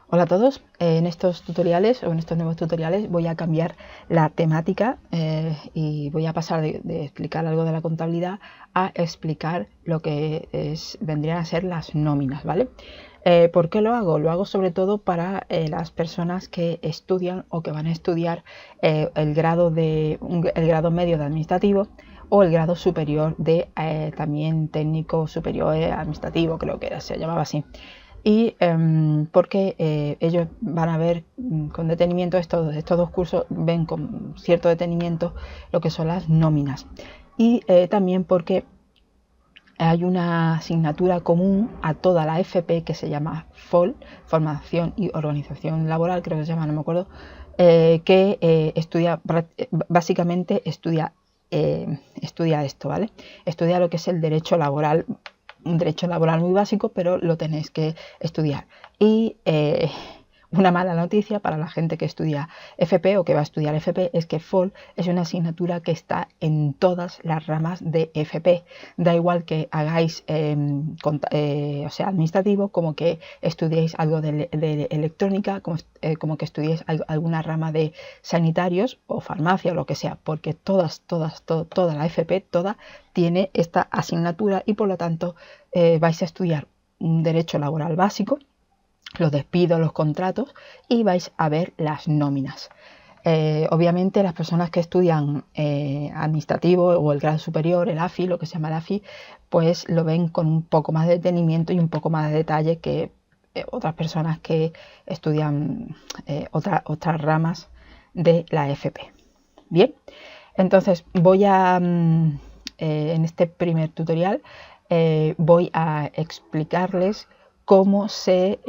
Hola a todos, en estos tutoriales o en estos nuevos tutoriales voy a cambiar la temática y voy a pasar de explicar algo de la contabilidad a explicar lo que vendrían a ser las nóminas, ¿vale? ¿Por qué lo hago? Lo hago sobre todo para las personas que estudian o que van a estudiar el grado medio de administrativo o el grado superior de también técnico superior administrativo, creo que se llamaba así. Y porque ellos van a ver con detenimiento, estos dos cursos ven con cierto detenimiento lo que son las nóminas. Y también porque hay una asignatura común a toda la FP que se llama FOL, Formación y Organización Laboral, creo que se llama, no me acuerdo, que básicamente estudia esto, ¿vale? Estudia lo que es el derecho laboral, un derecho laboral muy básico, pero lo tenéis que estudiar. Y una mala noticia para la gente que estudia FP o que va a estudiar FP es que FOL es una asignatura que está en todas las ramas de FP. Da igual que hagáis administrativo, como que estudiéis algo de electrónica, como que estudiéis alguna rama de sanitarios o farmacia o lo que sea, porque toda la FP, toda tiene esta asignatura y por lo tanto vais a estudiar un derecho laboral básico, los despidos, los contratos y vais a ver las nóminas. Obviamente las personas que estudian administrativo o el grado superior, el AFI, lo que se llama el AFI, pues lo ven con un poco más de detenimiento y un poco más de detalle que otras personas que estudian otras ramas de la FP. Bien, entonces voy a, en este primer tutorial, voy a explicarles cómo se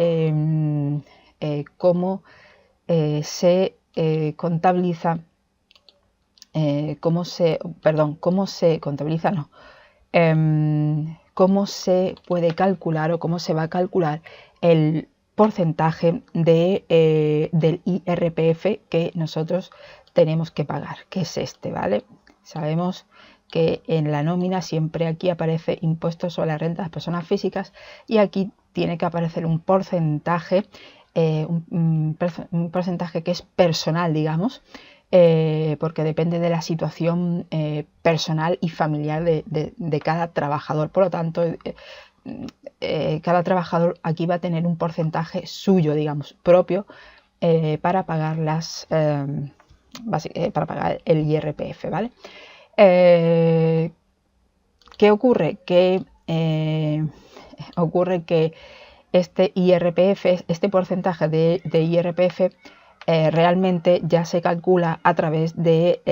contabiliza, cómo se puede calcular o cómo se va a calcular el porcentaje del IRPF que nosotros tenemos que pagar, que es este, ¿vale? Sabemos que en la nómina siempre aquí aparece impuesto sobre la renta de las personas físicas y aquí tiene que aparecer un porcentaje, un porcentaje que es personal, digamos, porque depende de la situación personal y familiar de cada trabajador. Por lo tanto, cada trabajador aquí va a tener un porcentaje suyo, digamos, propio para pagar para pagar el IRPF, ¿vale? ¿Qué ocurre? Ocurre que este IRPF, este porcentaje de IRPF, realmente ya se calcula a través de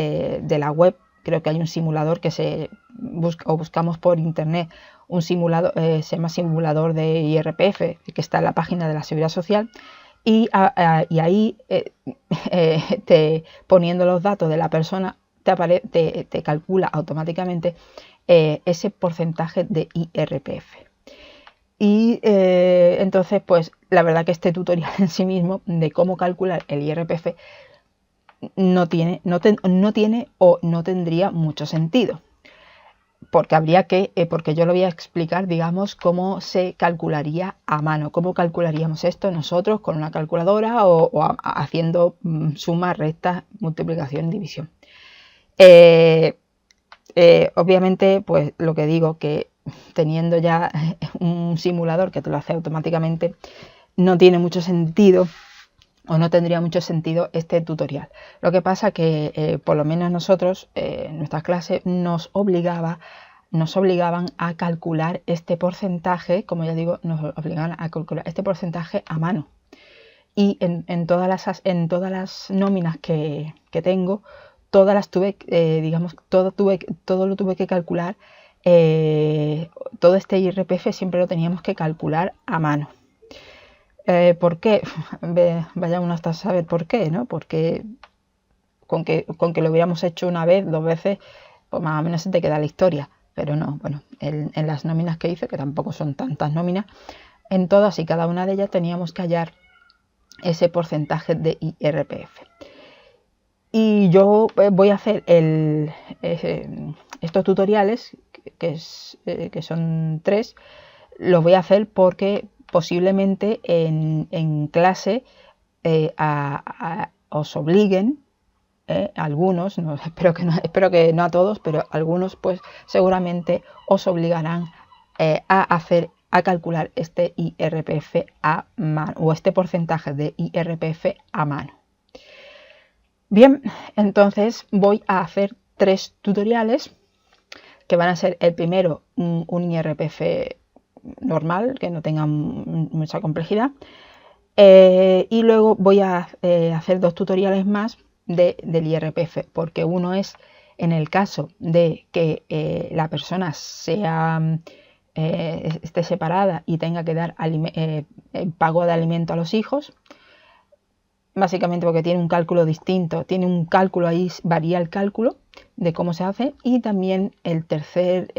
la web. Creo que hay un simulador que buscamos por internet, un simulador, se llama simulador de IRPF, que está en la página de la Seguridad Social. Y ahí, poniendo los datos de la persona, te calcula automáticamente ese porcentaje de IRPF. Y entonces, pues la verdad que este tutorial en sí mismo de cómo calcular el IRPF no tiene o no tendría mucho sentido. Porque yo lo voy a explicar, digamos, cómo se calcularía a mano, cómo calcularíamos esto nosotros con una calculadora o haciendo suma, resta, multiplicación, división. Obviamente, pues lo que digo, que teniendo ya un simulador que te lo hace automáticamente, no tiene mucho sentido o no tendría mucho sentido este tutorial. Lo que pasa que por lo menos nosotros, en nuestras clases, nos obligaban a calcular este porcentaje, como ya digo, nos obligaban a calcular este porcentaje a mano. Y en todas las nóminas que tengo, todas las tuve, todo lo tuve que calcular, todo este IRPF siempre lo teníamos que calcular a mano. ¿Por qué? Vaya uno hasta saber por qué, ¿no? Porque con que lo hubiéramos hecho una vez, dos veces, pues más o menos se te queda la historia. Pero no, bueno, en las nóminas que hice, que tampoco son tantas nóminas, en todas y cada una de ellas teníamos que hallar ese porcentaje de IRPF. Y yo voy a hacer estos tutoriales, que son 3, los voy a hacer porque posiblemente en clase os obliguen, algunos, no, espero que no a todos, pero algunos pues seguramente os obligarán a calcular este IRPF a mano, o este porcentaje de IRPF a mano. Bien, entonces voy a hacer 3 tutoriales que van a ser: el primero un IRPF normal, que no tenga mucha complejidad, y luego voy a hacer 2 tutoriales más del IRPF, porque uno es en el caso de que la persona esté separada y tenga que dar pago de alimento a los hijos, básicamente porque tiene un cálculo distinto, tiene un cálculo ahí, varía el cálculo de cómo se hace. Y también el tercer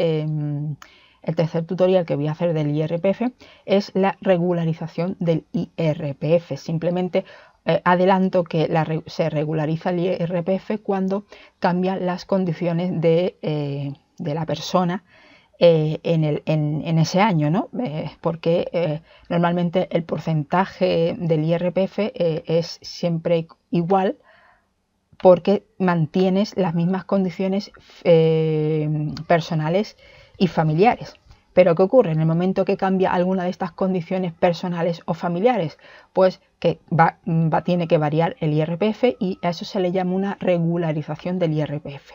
tutorial que voy a hacer del IRPF es la regularización del IRPF. Simplemente adelanto que se regulariza el IRPF cuando cambian las condiciones de la persona en ese año, ¿no? Porque normalmente el porcentaje del IRPF es siempre igual, porque mantienes las mismas condiciones personales y familiares. Pero ¿qué ocurre? En el momento que cambia alguna de estas condiciones personales o familiares, pues que tiene que variar el IRPF, y a eso se le llama una regularización del IRPF.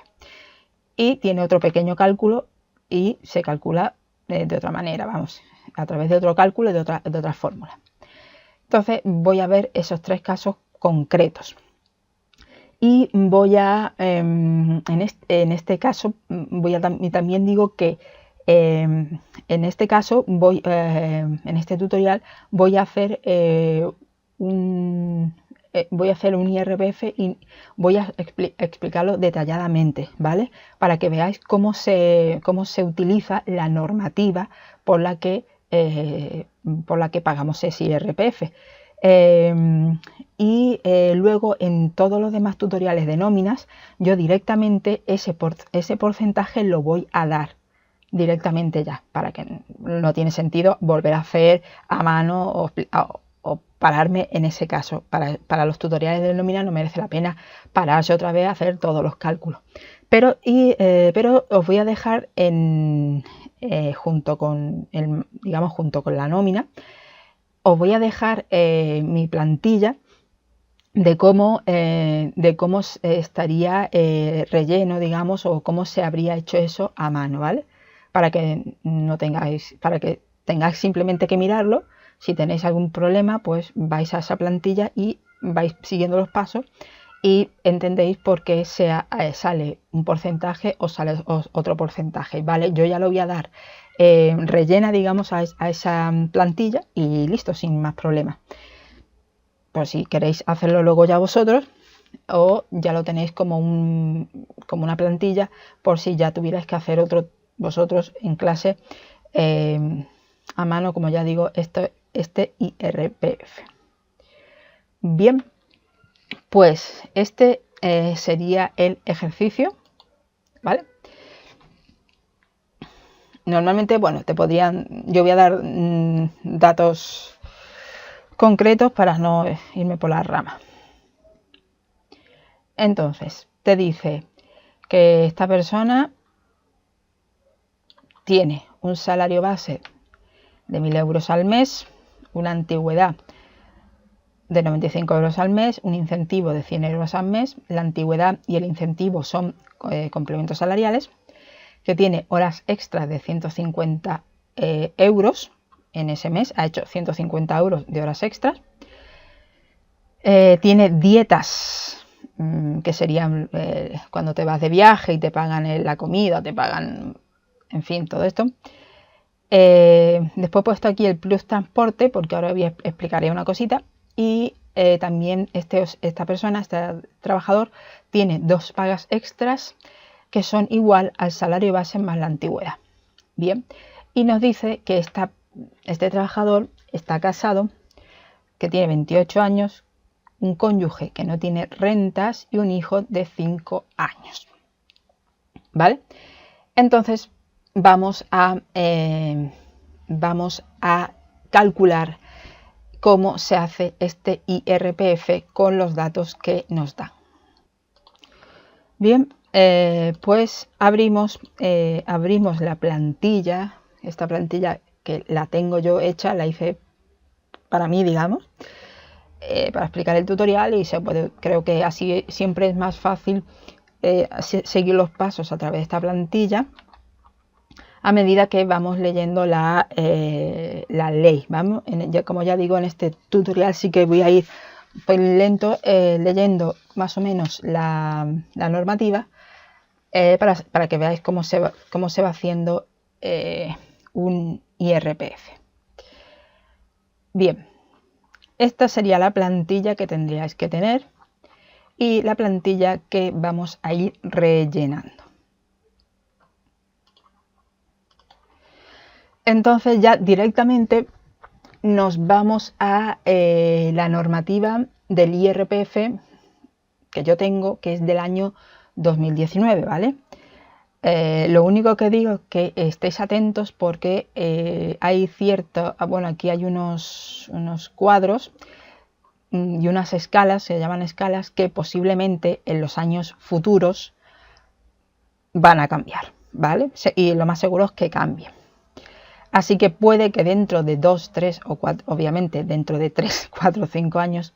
Y tiene otro pequeño cálculo y se calcula de otra manera, vamos, a través de otro cálculo y de otra fórmula. Entonces voy a ver esos 3 casos concretos. Y voy a, en este caso, también digo que en este caso, en este tutorial, voy a hacer un IRPF y voy a explicarlo detalladamente, ¿vale? Para que veáis cómo se utiliza la normativa por la que pagamos ese IRPF. Luego en todos los demás tutoriales de nóminas, yo directamente ese porcentaje lo voy a dar directamente ya, para que no tiene sentido volver a hacer a mano o pararme en ese caso. Para los tutoriales de nómina no merece la pena pararse otra vez a hacer todos los cálculos. Pero os voy a dejar junto con la nómina, os voy a dejar mi plantilla de cómo estaría relleno, digamos, o cómo se habría hecho eso a mano, ¿vale? Para que tengáis simplemente que mirarlo. Si tenéis algún problema, pues vais a esa plantilla y vais siguiendo los pasos y entendéis por qué sale un porcentaje o sale otro porcentaje, ¿vale? Yo ya lo voy a dar rellena, digamos, a esa plantilla y listo, sin más problemas. Pues si queréis hacerlo luego ya vosotros, o ya lo tenéis como una plantilla, por si ya tuvierais que hacer otro vosotros en clase a mano, como ya digo, este IRPF. Bien, pues este sería el ejercicio, ¿vale? Normalmente, bueno, yo voy a dar datos concretos para no irme por las ramas. Entonces, te dice que esta persona tiene un salario base de 1.000 euros al mes, una antigüedad de 95 euros al mes, un incentivo de 100 euros al mes. La antigüedad y el incentivo son complementos salariales, que tiene horas extras de 150 euros en ese mes, ha hecho 150 euros de horas extras. Tiene dietas, que serían cuando te vas de viaje y te pagan la comida, te pagan, en fin, todo esto. Después he puesto aquí el plus transporte, porque ahora explicaré una cosita. Y también esta persona, este trabajador, tiene 2 pagas extras que son igual al salario base más la antigüedad. Bien, y nos dice que este trabajador está casado, que tiene 28 años, un cónyuge que no tiene rentas y un hijo de 5 años. ¿Vale? Entonces vamos a calcular cómo se hace este IRPF con los datos que nos dan. Bien, pues abrimos la plantilla, esta plantilla que la tengo yo hecha, la hice para mí, digamos, para explicar el tutorial, y creo que así siempre es más fácil seguir los pasos a través de esta plantilla a medida que vamos leyendo la ley. Vamos, como ya digo, en este tutorial sí que voy a ir pues lento leyendo más o menos la normativa para que veáis cómo se va haciendo un IRPF. Bien, esta sería la plantilla que tendríais que tener y la plantilla que vamos a ir rellenando. Entonces ya directamente nos vamos a la normativa del IRPF que yo tengo, que es del año 2019, ¿vale? Lo único que digo es que estéis atentos porque hay bueno, aquí hay unos cuadros y unas escalas, se llaman escalas, que posiblemente en los años futuros van a cambiar, ¿vale? Y lo más seguro es que cambien. Así que puede que dentro de 2, 3 o 4, obviamente dentro de 3, 4 o 5 años,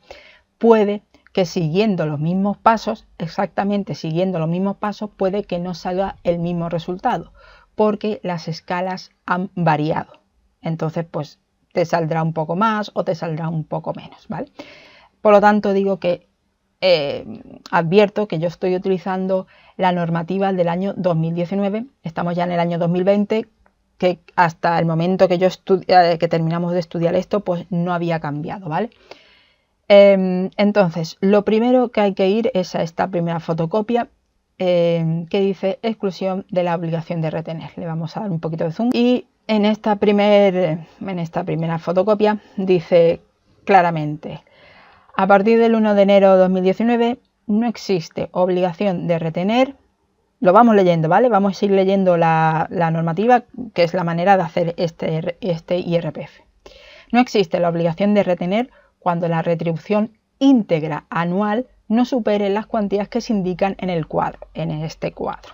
puede que siguiendo los mismos pasos, exactamente siguiendo los mismos pasos, puede que no salga el mismo resultado, porque las escalas han variado. Entonces, pues te saldrá un poco más o te saldrá un poco menos, ¿vale? Por lo tanto, digo que advierto que yo estoy utilizando la normativa del año 2019, estamos ya en el año 2020, que hasta el momento que que terminamos de estudiar esto, pues no había cambiado, ¿vale? Entonces, lo primero que hay que ir es a esta primera fotocopia que dice exclusión de la obligación de retener. Le vamos a dar un poquito de zoom y en esta primera fotocopia dice claramente: a partir del 1 de enero de 2019 no existe obligación de retener. Lo vamos leyendo, ¿vale? Vamos a ir leyendo la normativa, que es la manera de hacer este IRPF. No existe la obligación de retener cuando la retribución íntegra anual no supere las cuantías que se indican en este cuadro.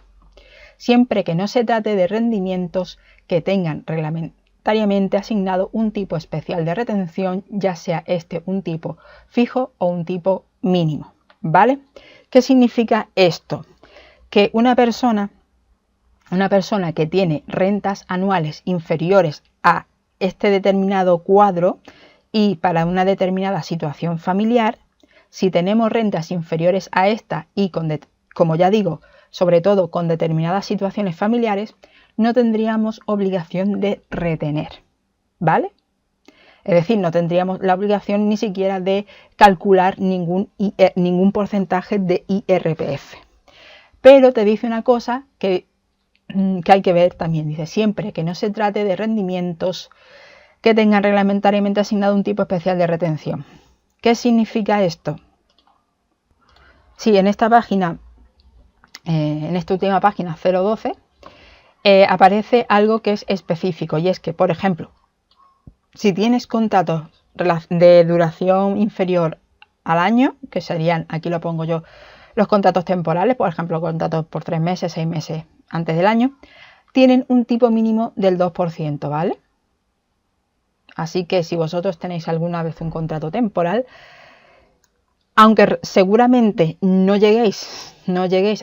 Siempre que no se trate de rendimientos que tengan reglamentariamente asignado un tipo especial de retención, ya sea un tipo fijo o un tipo mínimo, ¿vale? ¿Qué significa esto? Que una persona que tiene rentas anuales inferiores a este determinado cuadro y para una determinada situación familiar, si tenemos rentas inferiores a esta y como ya digo, sobre todo con determinadas situaciones familiares, no tendríamos obligación de retener, ¿vale? Es decir, no tendríamos la obligación ni siquiera de calcular ningún porcentaje de IRPF. Pero te dice una cosa que hay que ver también. Dice, siempre que no se trate de rendimientos que tengan reglamentariamente asignado un tipo especial de retención. ¿Qué significa esto? Sí, en esta página, en esta última página 012, aparece algo que es específico, y es que, por ejemplo, si tienes contratos de duración inferior al año, que serían, aquí lo pongo yo, los contratos temporales, por ejemplo, contratos por 3 meses, 6 meses antes del año, tienen un tipo mínimo del 2%, ¿vale? Así que si vosotros tenéis alguna vez un contrato temporal, aunque seguramente no lleguéis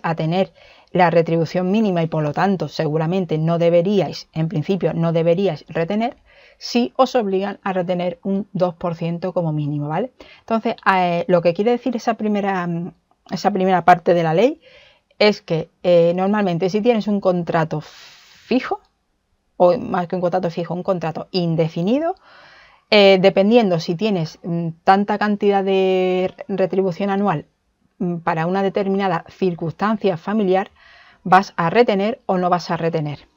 a tener la retribución mínima y por lo tanto seguramente en principio no deberíais retener, sí os obligan a retener un 2% como mínimo, ¿vale? Entonces, lo que quiere decir esa primera parte de la ley es que normalmente si tienes un contrato fijo, o más que un contrato fijo, un contrato indefinido, dependiendo si tienes tanta cantidad de retribución anual para una determinada circunstancia familiar, vas a retener o no vas a retener.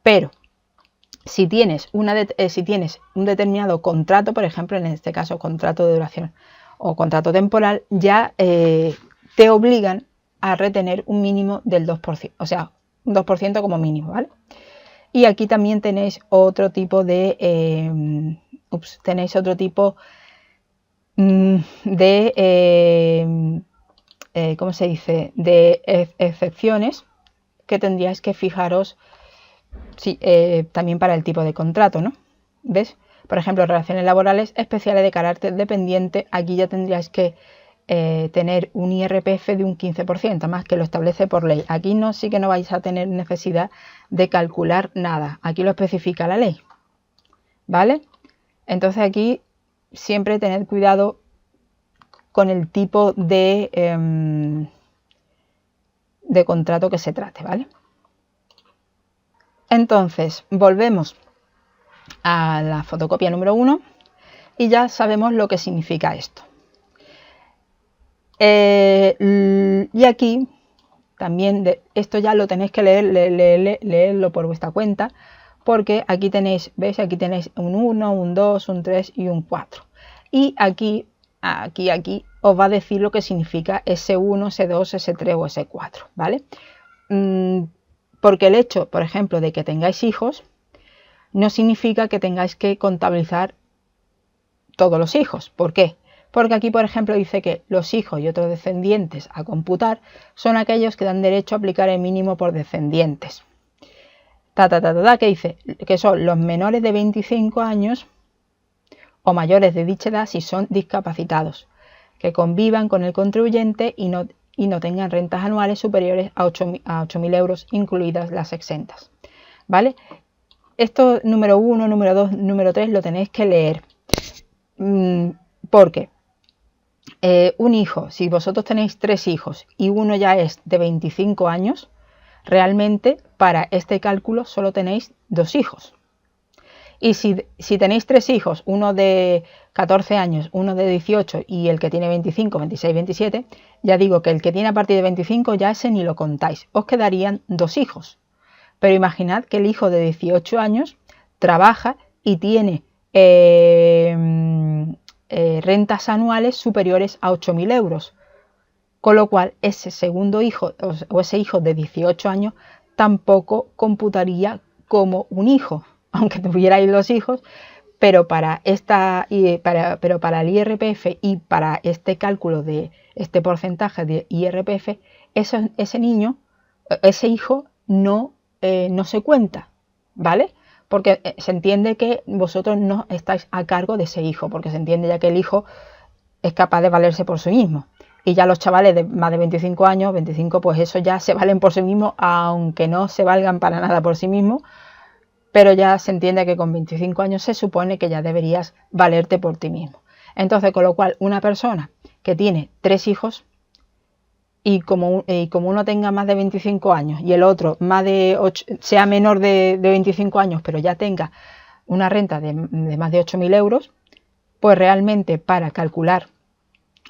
Pero si tienes un determinado contrato, por ejemplo, en este caso contrato de duración o contrato temporal, ya te obligan a retener un mínimo del 2%, o sea, un 2% como mínimo, ¿vale? Y aquí también tenéis otro tipo de tenéis otro tipo de, ¿cómo se dice?, de excepciones que tendríais que fijaros también para el tipo de contrato, ¿no? ¿Ves? Por ejemplo, relaciones laborales especiales de carácter dependiente, aquí ya tendríais que tener un IRPF de un 15%, más que lo establece por ley. Aquí sí que no vais a tener necesidad de calcular nada, aquí lo especifica la ley, ¿vale? Entonces aquí siempre tened cuidado con el tipo de contrato que se trate, ¿vale? Entonces, volvemos a la fotocopia número 1 y ya sabemos lo que significa esto. Y aquí también, esto ya lo tenéis que leerlo por vuestra cuenta, porque aquí tenéis, ¿veis? Aquí tenéis un 1, un 2, un 3 y un 4. Y aquí os va a decir lo que significa S1, S2, S3 o S4, ¿vale? Porque el hecho, por ejemplo, de que tengáis hijos, no significa que tengáis que contabilizar todos los hijos. ¿Por qué? Porque aquí, por ejemplo, dice que los hijos y otros descendientes a computar son aquellos que dan derecho a aplicar el mínimo por descendientes. Que dice que son los menores de 25 años o mayores de dicha edad si son discapacitados, que convivan con el contribuyente y no tengan rentas anuales superiores a 8.000 euros, incluidas las exentas. ¿Vale? Esto número 1, número 2, número 3 lo tenéis que leer. Porque un hijo, si vosotros tenéis 3 hijos y uno ya es de 25 años, realmente para este cálculo solo tenéis 2 hijos. Y si tenéis 3 hijos, uno de 14 años, uno de 18 y el que tiene 25, 26, 27, ya digo que el que tiene a partir de 25 ya ese ni lo contáis, os quedarían 2 hijos. Pero imaginad que el hijo de 18 años trabaja y tiene rentas anuales superiores a 8.000 euros. Con lo cual ese segundo hijo o ese hijo de 18 años tampoco computaría como un hijo, aunque tuvierais los hijos, pero para el IRPF y para este cálculo de este porcentaje de IRPF, ese hijo no se cuenta, ¿vale? Porque se entiende que vosotros no estáis a cargo de ese hijo, porque se entiende ya que el hijo es capaz de valerse por sí mismo. Y ya los chavales de más de 25 años, 25, pues eso ya se valen por sí mismos, aunque no se valgan para nada por sí mismos, pero ya se entiende que con 25 años se supone que ya deberías valerte por ti mismo. Entonces, con lo cual, una persona que tiene 3 hijos y como uno tenga más de 25 años y el otro sea menor de 25 años, pero ya tenga una renta de más de 8.000 euros, pues realmente para calcular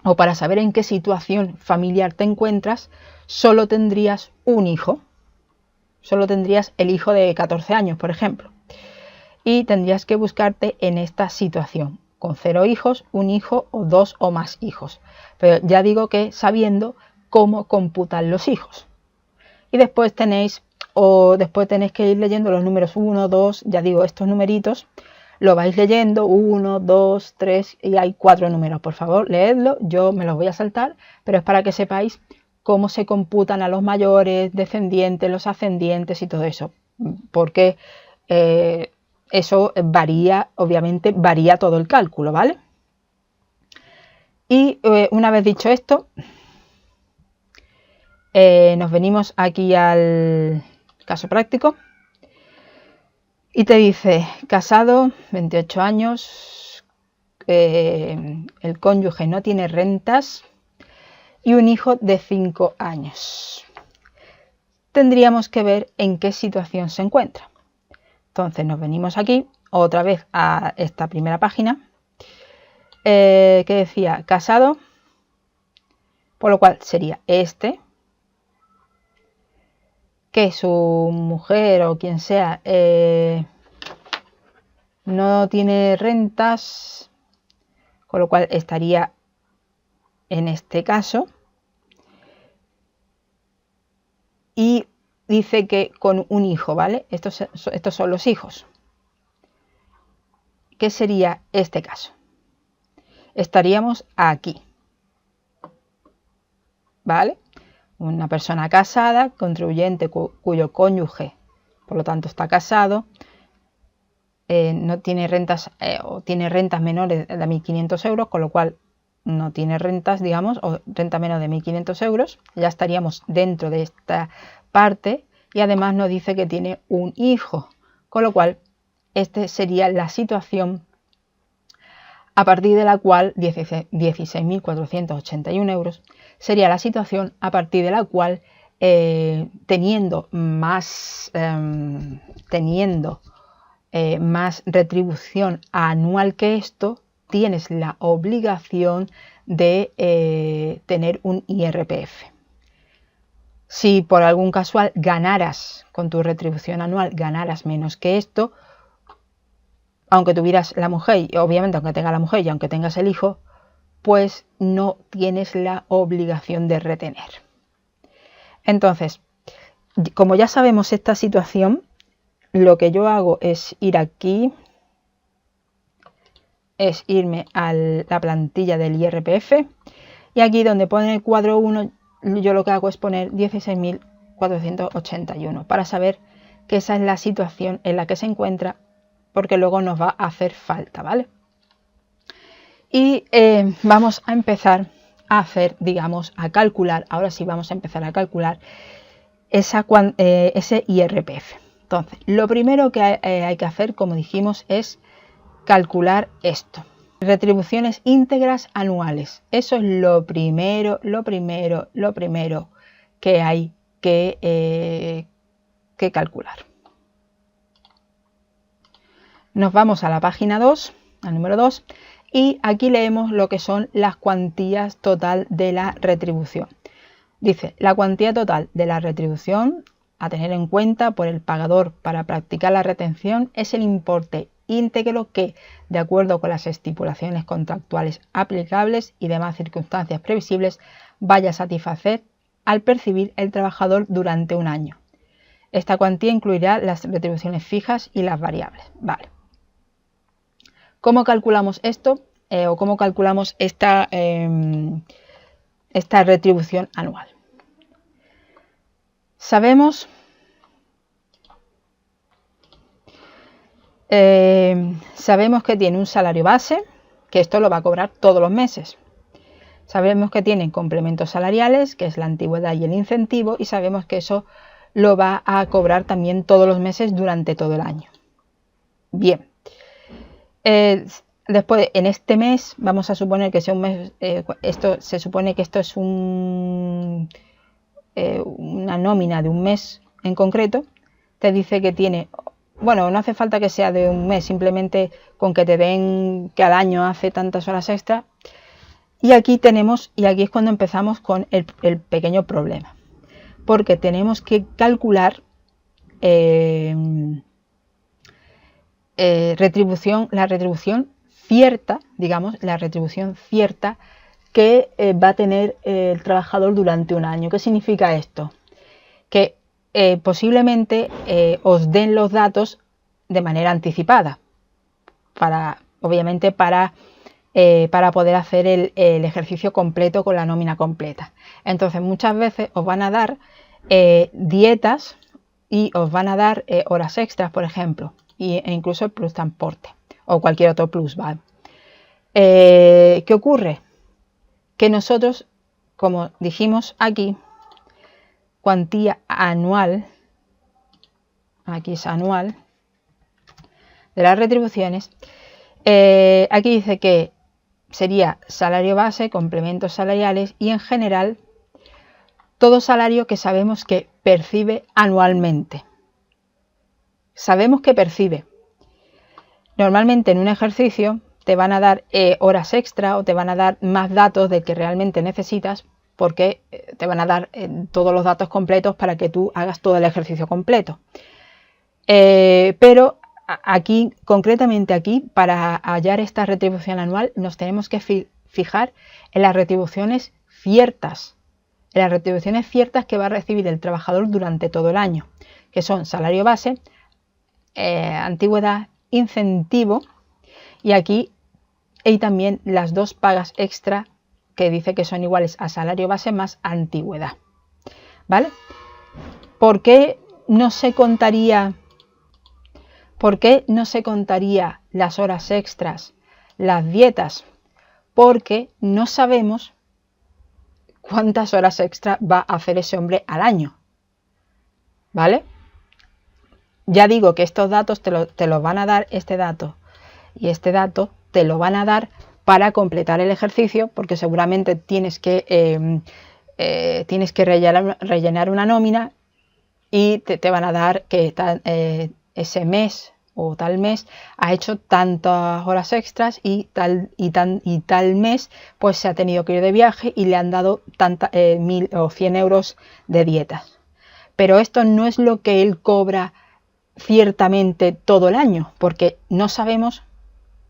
o para saber en qué situación familiar te encuentras, solo tendrías un hijo. Solo tendrías el hijo de 14 años, por ejemplo. Y tendrías que buscarte en esta situación, con 0 hijos, un hijo o 2 o más hijos. Pero ya digo que sabiendo cómo computan los hijos. Y después tenéis que ir leyendo los números 1, 2, ya digo, estos numeritos, lo vais leyendo, 1, 2, 3 y hay 4 números. Por favor, leedlo, yo me los voy a saltar, pero es para que sepáis cómo se computan a los mayores, descendientes, los ascendientes y todo eso. Porque eso varía, obviamente varía todo el cálculo, ¿vale? Y una vez dicho esto, nos venimos aquí al caso práctico y te dice, casado, 28 años, el cónyuge no tiene rentas y un hijo de 5 años. Tendríamos que ver en qué situación se encuentra. Entonces nos venimos aquí otra vez a esta primera página que decía casado, por lo cual sería que su mujer o quien sea no tiene rentas, con lo cual estaría en este caso. Y dice que con un hijo, ¿vale? Estos son los hijos. ¿qué sería este caso? Estaríamos aquí, ¿vale? Una persona casada, contribuyente cuyo cónyuge, por lo tanto, está casado, no tiene rentas o tiene rentas menores de 1.500 euros, con lo cual no tiene rentas, digamos, o renta menos de 1.500 euros. Ya estaríamos dentro de esta parte y además nos dice que tiene un hijo, con lo cual esta sería la situación a partir de la cual 16.481 euros sería la situación a partir de la cual teniendo más retribución anual que esto, tienes la obligación de tener un IRPF. Si por algún casual ganaras con tu retribución anual, ganaras menos que esto, aunque tuvieras la mujer, y obviamente aunque tengas la mujer y aunque tengas el hijo, pues no tienes la obligación de retener. Entonces, como ya sabemos esta situación, lo que yo hago es ir aquí, es irme a la plantilla del IRPF y aquí donde pone el cuadro 1, yo lo que hago es poner 16.481 para saber que esa es la situación en la que se encuentra, porque luego nos va a hacer falta, ¿vale? Y vamos a empezar a hacer, digamos, a calcular, ahora sí vamos a empezar a calcular ese IRPF. Entonces, lo primero que hay que hacer, como dijimos, es calcular esto. Retribuciones íntegras anuales. Eso es lo primero que hay que calcular. Nos vamos a la página 2, al número 2, y aquí leemos lo que son las cuantías total de la retribución. Dice, la cuantía total de la retribución a tener en cuenta por el pagador para practicar la retención es el importe íntegro que, de acuerdo con las estipulaciones contractuales aplicables y demás circunstancias previsibles, vaya a satisfacer al percibir el trabajador durante un año. Esta cuantía incluirá las retribuciones fijas y las variables. Vale. ¿Cómo calculamos esto? O cómo calculamos esta retribución anual. Sabemos que tiene un salario base, que esto lo va a cobrar todos los meses. Sabemos que tiene complementos salariales, que es la antigüedad y el incentivo, y sabemos que eso lo va a cobrar también todos los meses durante todo el año. Bien. Después, en este mes, vamos a suponer que sea un mes, se supone que esto es una nómina de un mes en concreto, te dice que tiene, bueno, no hace falta que sea de un mes, simplemente con que te den que al año hace tantas horas extra. Y aquí es cuando empezamos con el pequeño problema, porque tenemos que calcular la retribución cierta, digamos, la retribución cierta que va a tener el trabajador durante un año. ¿Qué significa esto? Que posiblemente os den los datos de manera anticipada, obviamente para poder hacer el ejercicio completo con la nómina completa. Entonces muchas veces os van a dar dietas y os van a dar horas extras, por ejemplo, e incluso el plus transporte o cualquier otro plus, ¿vale? ¿Qué ocurre? Que nosotros, como dijimos aquí, cuantía anual, aquí es anual, de las retribuciones, aquí dice que sería salario base, complementos salariales y en general todo salario que sabemos que percibe anualmente. Sabemos que percibe. Normalmente en un ejercicio te van a dar horas extra o te van a dar más datos del que realmente necesitas, porque te van a dar todos los datos completos para que tú hagas todo el ejercicio completo. Pero aquí, concretamente aquí, para hallar esta retribución anual, nos tenemos que fijar en las retribuciones ciertas. En las retribuciones ciertas que va a recibir el trabajador durante todo el año, que son salario base, antigüedad, incentivo Y aquí hay también las dos pagas extra que dice que son iguales a salario base más antigüedad. ¿Vale? ¿Por qué no se contaría las horas extras, las dietas? Porque no sabemos cuántas horas extra va a hacer ese hombre al año. ¿Vale? Ya digo que estos datos te los van a dar, este dato y este dato te lo van a dar para completar el ejercicio, porque seguramente tienes que rellenar una nómina y te van a dar que ese mes o tal mes ha hecho tantas horas extras y tal mes pues se ha tenido que ir de viaje y le han dado 1000 o 100 euros de dietas. Pero esto no es lo que él cobra ciertamente todo el año, porque no sabemos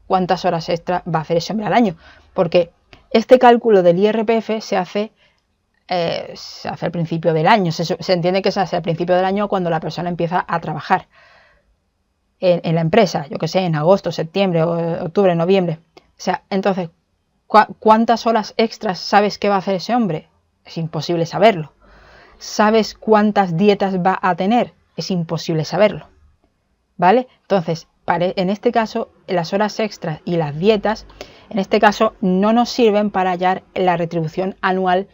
cuántas horas extra va a hacer ese hombre al año, porque este cálculo del IRPF se hace al principio del año. Se entiende que se hace al principio del año cuando la persona empieza a trabajar en la empresa, yo que sé, en agosto, septiembre, octubre, noviembre. O sea, entonces, ¿cuántas horas extras sabes que va a hacer ese hombre? Es imposible saberlo. ¿Sabes cuántas dietas va a tener? Es imposible saberlo. ¿Vale? Entonces, en este caso, las horas extras y las dietas, en este caso, no nos sirven para hallar la retribución anual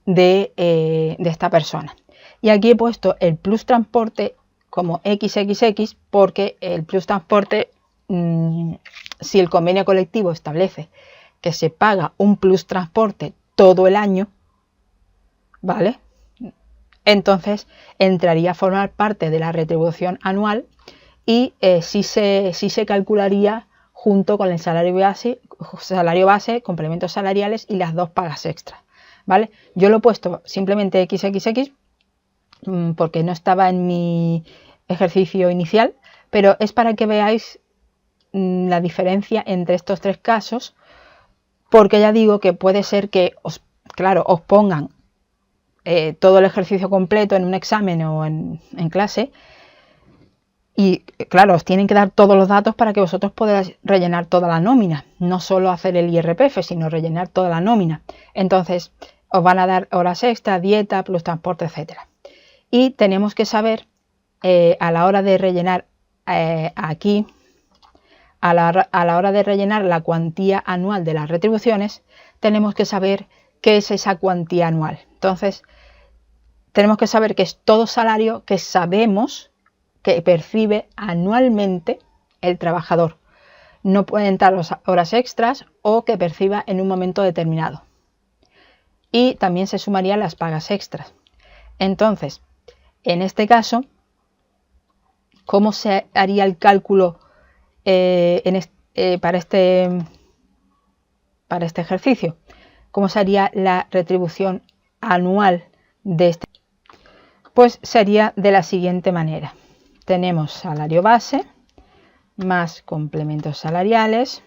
de esta persona. Y aquí he puesto el plus transporte como XXX porque el plus transporte, si el convenio colectivo establece que se paga un plus transporte todo el año, ¿vale? Entonces entraría a formar parte de la retribución anual y sí se calcularía junto con el salario base, complementos salariales y las dos pagas extras, ¿vale? Yo lo he puesto simplemente XXX porque no estaba en mi ejercicio inicial, pero es para que veáis la diferencia entre estos tres casos, porque ya digo que puede ser que os pongan todo el ejercicio completo en un examen o en clase y claro, os tienen que dar todos los datos para que vosotros podáis rellenar toda la nómina, no solo hacer el IRPF, sino rellenar toda la nómina. Entonces os van a dar horas extra, dieta, plus transporte, etcétera. Y tenemos que saber a la hora de rellenar aquí, a la hora de rellenar la cuantía anual de las retribuciones, tenemos que saber qué es esa cuantía anual. Entonces, tenemos que saber que es todo salario que sabemos que percibe anualmente el trabajador. No pueden entrar horas extras o que perciba en un momento determinado. Y también se sumarían las pagas extras. Entonces, en este caso, ¿cómo se haría el cálculo para este ejercicio? ¿Cómo sería la retribución anual de este? Pues sería de la siguiente manera. Tenemos salario base más complementos salariales,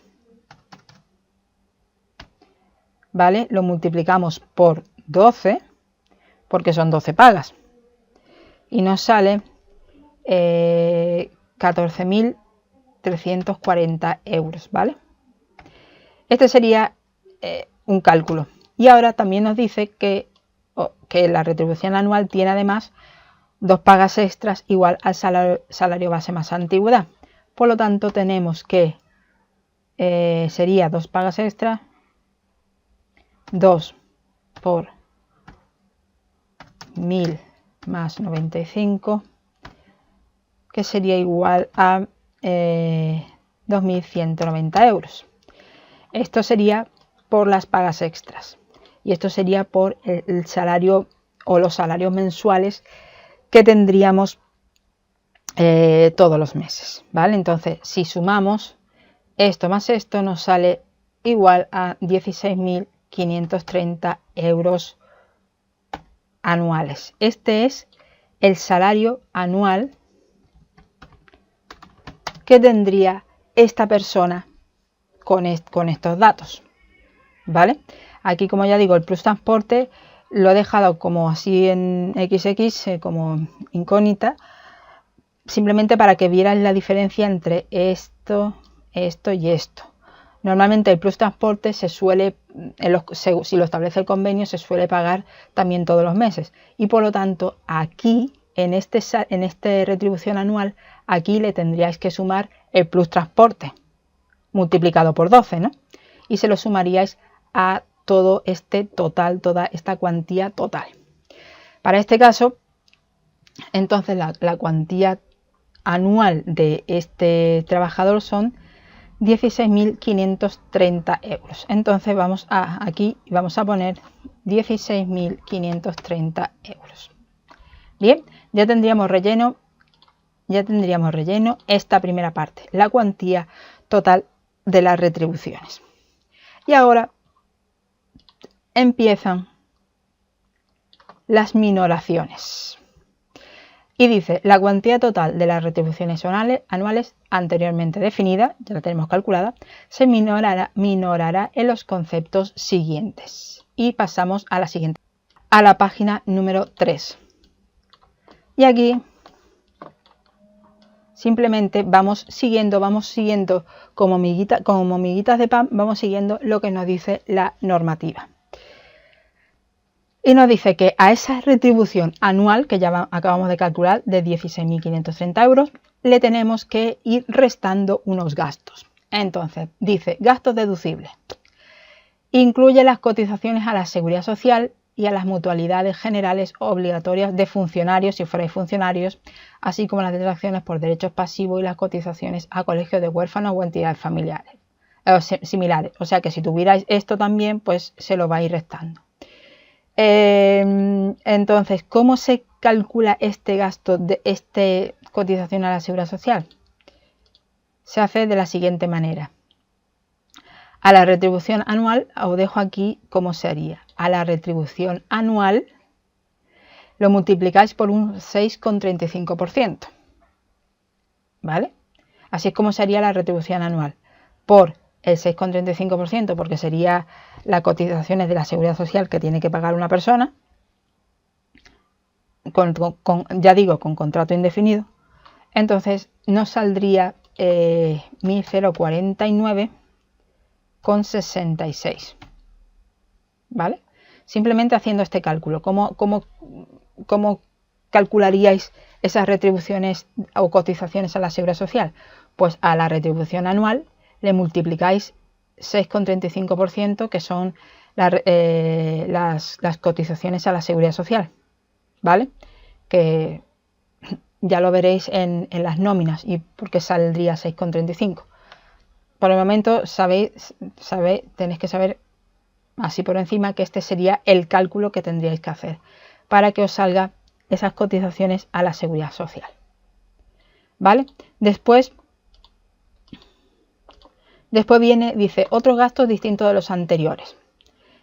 ¿vale? Lo multiplicamos por 12, porque son 12 pagas, y nos sale 14.340 euros, ¿vale? Este sería un cálculo. Y ahora también nos dice que la retribución anual tiene además dos pagas extras igual al salario base más antigüedad. Por lo tanto, tenemos que sería dos pagas extras, 2 por 1000 más 95, que sería igual a 2.190 euros. Esto sería por las pagas extras y esto sería por el salario o los salarios mensuales que tendríamos todos los meses, ¿vale? Entonces, si sumamos esto más esto, nos sale igual a 16.530 euros anuales. Este es el salario anual que tendría esta persona con estos datos, ¿vale? Aquí, como ya digo, el plus transporte lo he dejado como así en XX, como incógnita, simplemente para que vieran la diferencia entre esto y esto. Normalmente el plus transporte se suele, si lo establece el convenio, se suele pagar también todos los meses. Y por lo tanto, aquí, en este retribución anual, aquí le tendríais que sumar el plus transporte multiplicado por 12, ¿no? Y se lo sumaríais a todo este total, toda esta cuantía total. Para este caso, entonces la cuantía anual de este trabajador son 16.530 euros. Entonces vamos aquí vamos a poner 16.530 euros. Bien, ya tendríamos relleno esta primera parte, la cuantía total de las retribuciones. Y ahora empiezan las minoraciones. Y dice, la cuantía total de las retribuciones anuales anteriormente definida, ya la tenemos calculada, se minorará en los conceptos siguientes. Y pasamos a la siguiente, a la página número 3. Y aquí simplemente vamos siguiendo como miguitas de pan, vamos siguiendo lo que nos dice la normativa. Y nos dice que a esa retribución anual que ya acabamos de calcular de 16.530 euros, le tenemos que ir restando unos gastos. Entonces, dice, gastos deducibles. Incluye las cotizaciones a la Seguridad Social y a las mutualidades generales obligatorias de funcionarios, si fuerais funcionarios, así como las deducciones por derechos pasivos y las cotizaciones a colegios de huérfanos o entidades familiares similares. O sea que si tuvierais esto también, pues se lo vais restando. Entonces, ¿cómo se calcula este gasto de cotización a la Seguridad Social? Se hace de la siguiente manera. A la retribución anual, os dejo aquí cómo sería. A la retribución anual lo multiplicáis por un 6,35%. ¿Vale? Así es como sería la retribución anual. Por el 6,35%, porque sería las cotizaciones de la Seguridad Social que tiene que pagar una persona, ya digo, con contrato indefinido. Entonces nos saldría 1.049,66. ¿Vale? Simplemente haciendo este cálculo. ¿Cómo calcularíais esas retribuciones o cotizaciones a la Seguridad Social? Pues a la retribución anual le multiplicáis 6,35%, que son las cotizaciones a la Seguridad Social, ¿vale? Que ya lo veréis en las nóminas y por qué saldría 6,35. Por el momento tenéis que saber así por encima que este sería el cálculo que tendríais que hacer para que os salga esas cotizaciones a la Seguridad Social, ¿vale? Después dice otros gastos distintos de los anteriores.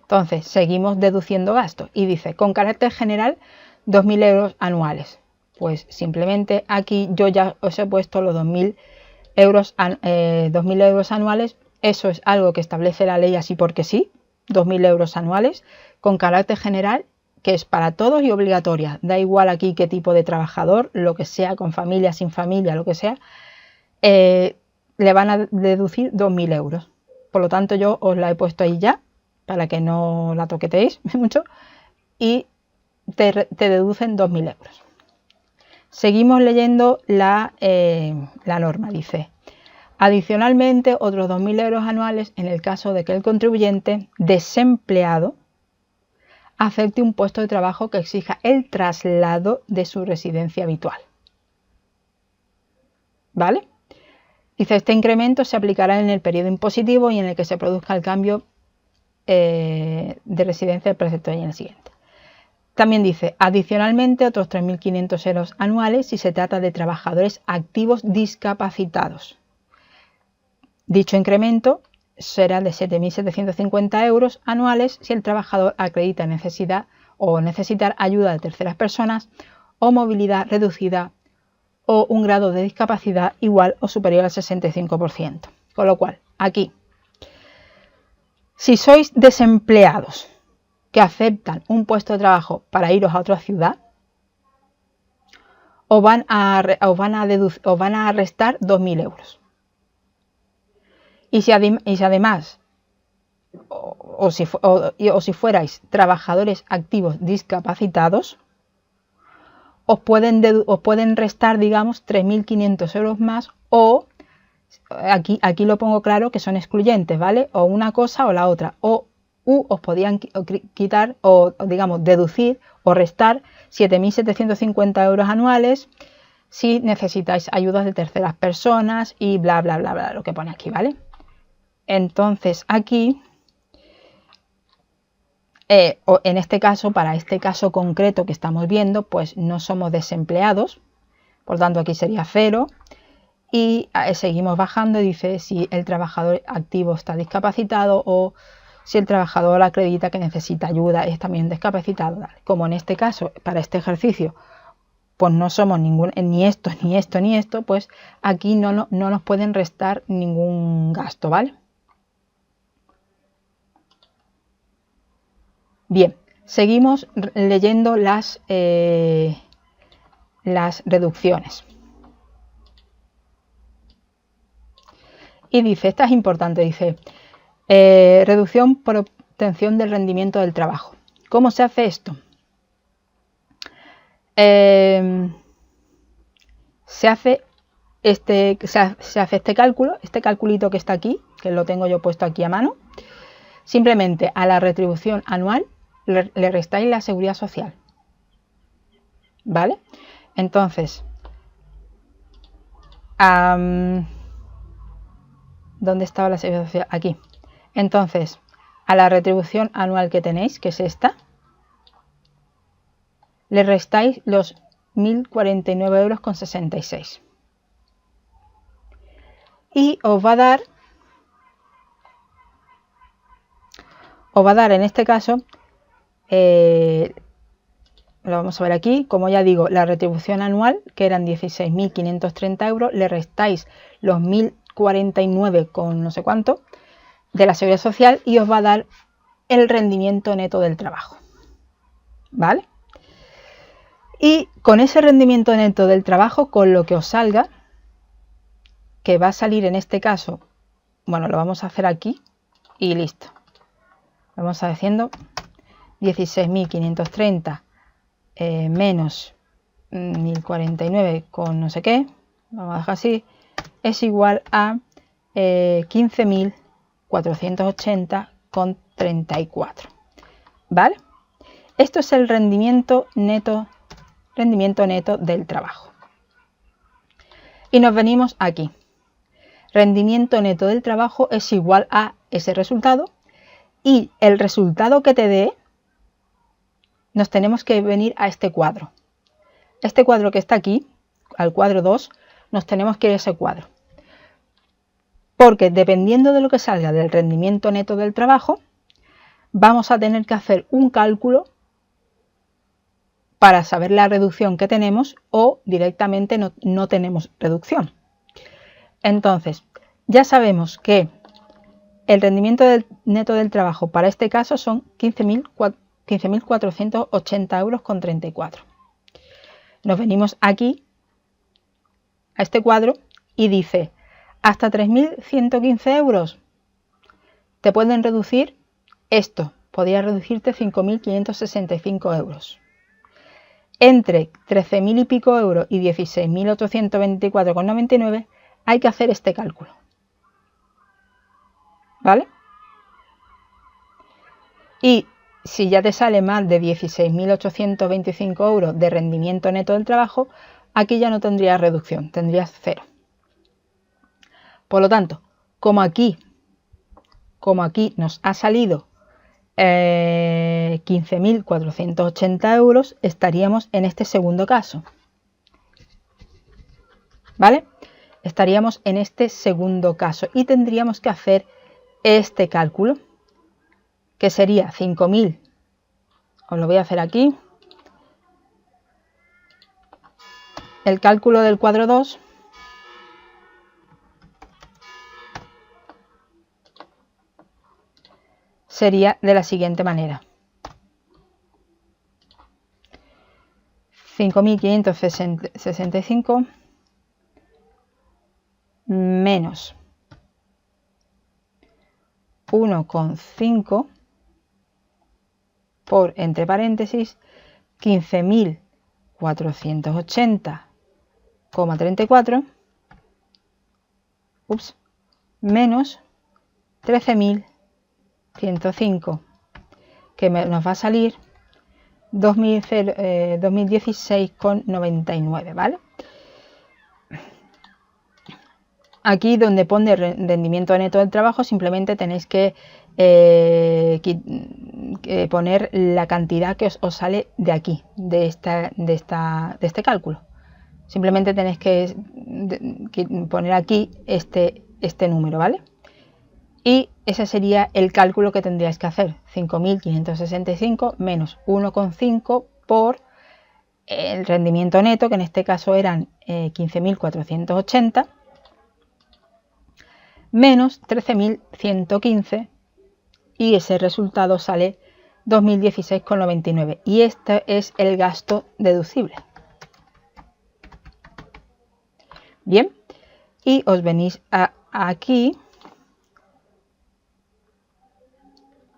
Entonces seguimos deduciendo gastos y dice con carácter general 2.000 euros anuales. Pues simplemente aquí yo ya os he puesto los 2.000 euros anuales. Eso es algo que establece la ley así porque sí, 2.000 euros anuales con carácter general, que es para todos y obligatoria. Da igual aquí qué tipo de trabajador, lo que sea, con familia, sin familia, lo que sea, le van a deducir 2.000 euros. Por lo tanto, yo os la he puesto ahí ya, para que no la toqueteéis mucho, y te deducen 2.000 euros. Seguimos leyendo la norma. Dice, adicionalmente, otros 2.000 euros anuales en el caso de que el contribuyente desempleado acepte un puesto de trabajo que exija el traslado de su residencia habitual. ¿Vale? Dice, este incremento se aplicará en el periodo impositivo y en el que se produzca el cambio de residencia del preceptor y en el siguiente. También dice, adicionalmente, otros 3.500 euros anuales si se trata de trabajadores activos discapacitados. Dicho incremento será de 7.750 euros anuales si el trabajador acredita necesidad o necesitar ayuda de terceras personas o movilidad reducida o un grado de discapacidad igual o superior al 65%. Con lo cual, aquí, si sois desempleados que aceptan un puesto de trabajo para iros a otra ciudad, os van a restar 2.000 euros. Y si además, o si fuerais trabajadores activos discapacitados, os pueden restar, digamos, 3.500 euros más, o aquí lo pongo claro que son excluyentes, ¿vale? O una cosa o la otra, os podían quitar o digamos deducir o restar 7.750 euros anuales si necesitáis ayudas de terceras personas y bla bla bla bla, lo que pone aquí, ¿vale? Entonces aquí en este caso, para este caso concreto que estamos viendo, pues no somos desempleados, por tanto aquí sería 0. Y seguimos bajando y dice si el trabajador activo está discapacitado o si el trabajador acredita que necesita ayuda, es también discapacitado. Como en este caso, para este ejercicio, pues no somos ni esto, ni esto, ni esto, pues aquí no nos pueden restar ningún gasto, ¿vale? Bien, seguimos leyendo las reducciones. Y dice, esta es importante, dice, reducción por obtención del rendimiento del trabajo. ¿Cómo se hace esto? Se hace este cálculo, este calculito que está aquí, que lo tengo yo puesto aquí a mano. Simplemente a la retribución anual le restáis la seguridad social, ¿vale? Entonces, ¿dónde estaba la seguridad social? Aquí. Entonces, a la retribución anual que tenéis, que es esta, le restáis los 1.049,66 euros. Y os va a dar en este caso, lo vamos a ver aquí, como ya digo, la retribución anual, que eran 16.530 euros, le restáis los 1.049 con no sé cuánto de la seguridad social y os va a dar el rendimiento neto del trabajo, ¿vale? Y con ese rendimiento neto del trabajo, con lo que os salga, que va a salir en este caso, bueno, lo vamos a hacer aquí y listo. Vamos a haciendo 16.530 menos 1.049 con no sé qué, vamos a dejar así, es igual a 15.480,34, ¿vale? Esto es el rendimiento neto del trabajo. Y nos venimos aquí. Rendimiento neto del trabajo es igual a ese resultado, y el resultado que te dé, nos tenemos que venir a este cuadro. Este cuadro que está aquí, al cuadro 2, nos tenemos que ir a ese cuadro. Porque dependiendo de lo que salga del rendimiento neto del trabajo, vamos a tener que hacer un cálculo para saber la reducción que tenemos o directamente no tenemos reducción. Entonces, ya sabemos que el rendimiento neto del trabajo para este caso son 15.480 euros con 34. Nos venimos aquí a este cuadro y dice hasta 3.115 euros te pueden reducir esto, podría reducirte 5.565 euros. Entre 13.000 y pico euros y 16.824,99 hay que hacer este cálculo, ¿vale? Y si ya te sale más de 16.825 euros de rendimiento neto del trabajo, aquí ya no tendrías reducción, tendrías 0. Por lo tanto, como aquí nos ha salido 15.480 euros, estaríamos en este segundo caso, ¿vale? Estaríamos en este segundo caso y tendríamos que hacer este cálculo, que sería 5.000, os lo voy a hacer aquí, el cálculo del cuadro 2 sería de la siguiente manera: 5.565 menos 1,5 por, entre paréntesis, 15.480,34 menos 13.105, que nos va a salir 2016,99, ¿vale? Aquí donde pone rendimiento neto del trabajo, simplemente tenéis que poner la cantidad que os sale de aquí, de este cálculo. Simplemente tenéis que poner aquí este número, ¿vale? Y ese sería el cálculo que tendríais que hacer: 5.565 menos 1,5 por el rendimiento neto, que en este caso eran 15.480, menos 13.115, y ese resultado sale 2016,99, y este es el gasto deducible. Bien, y os venís aquí,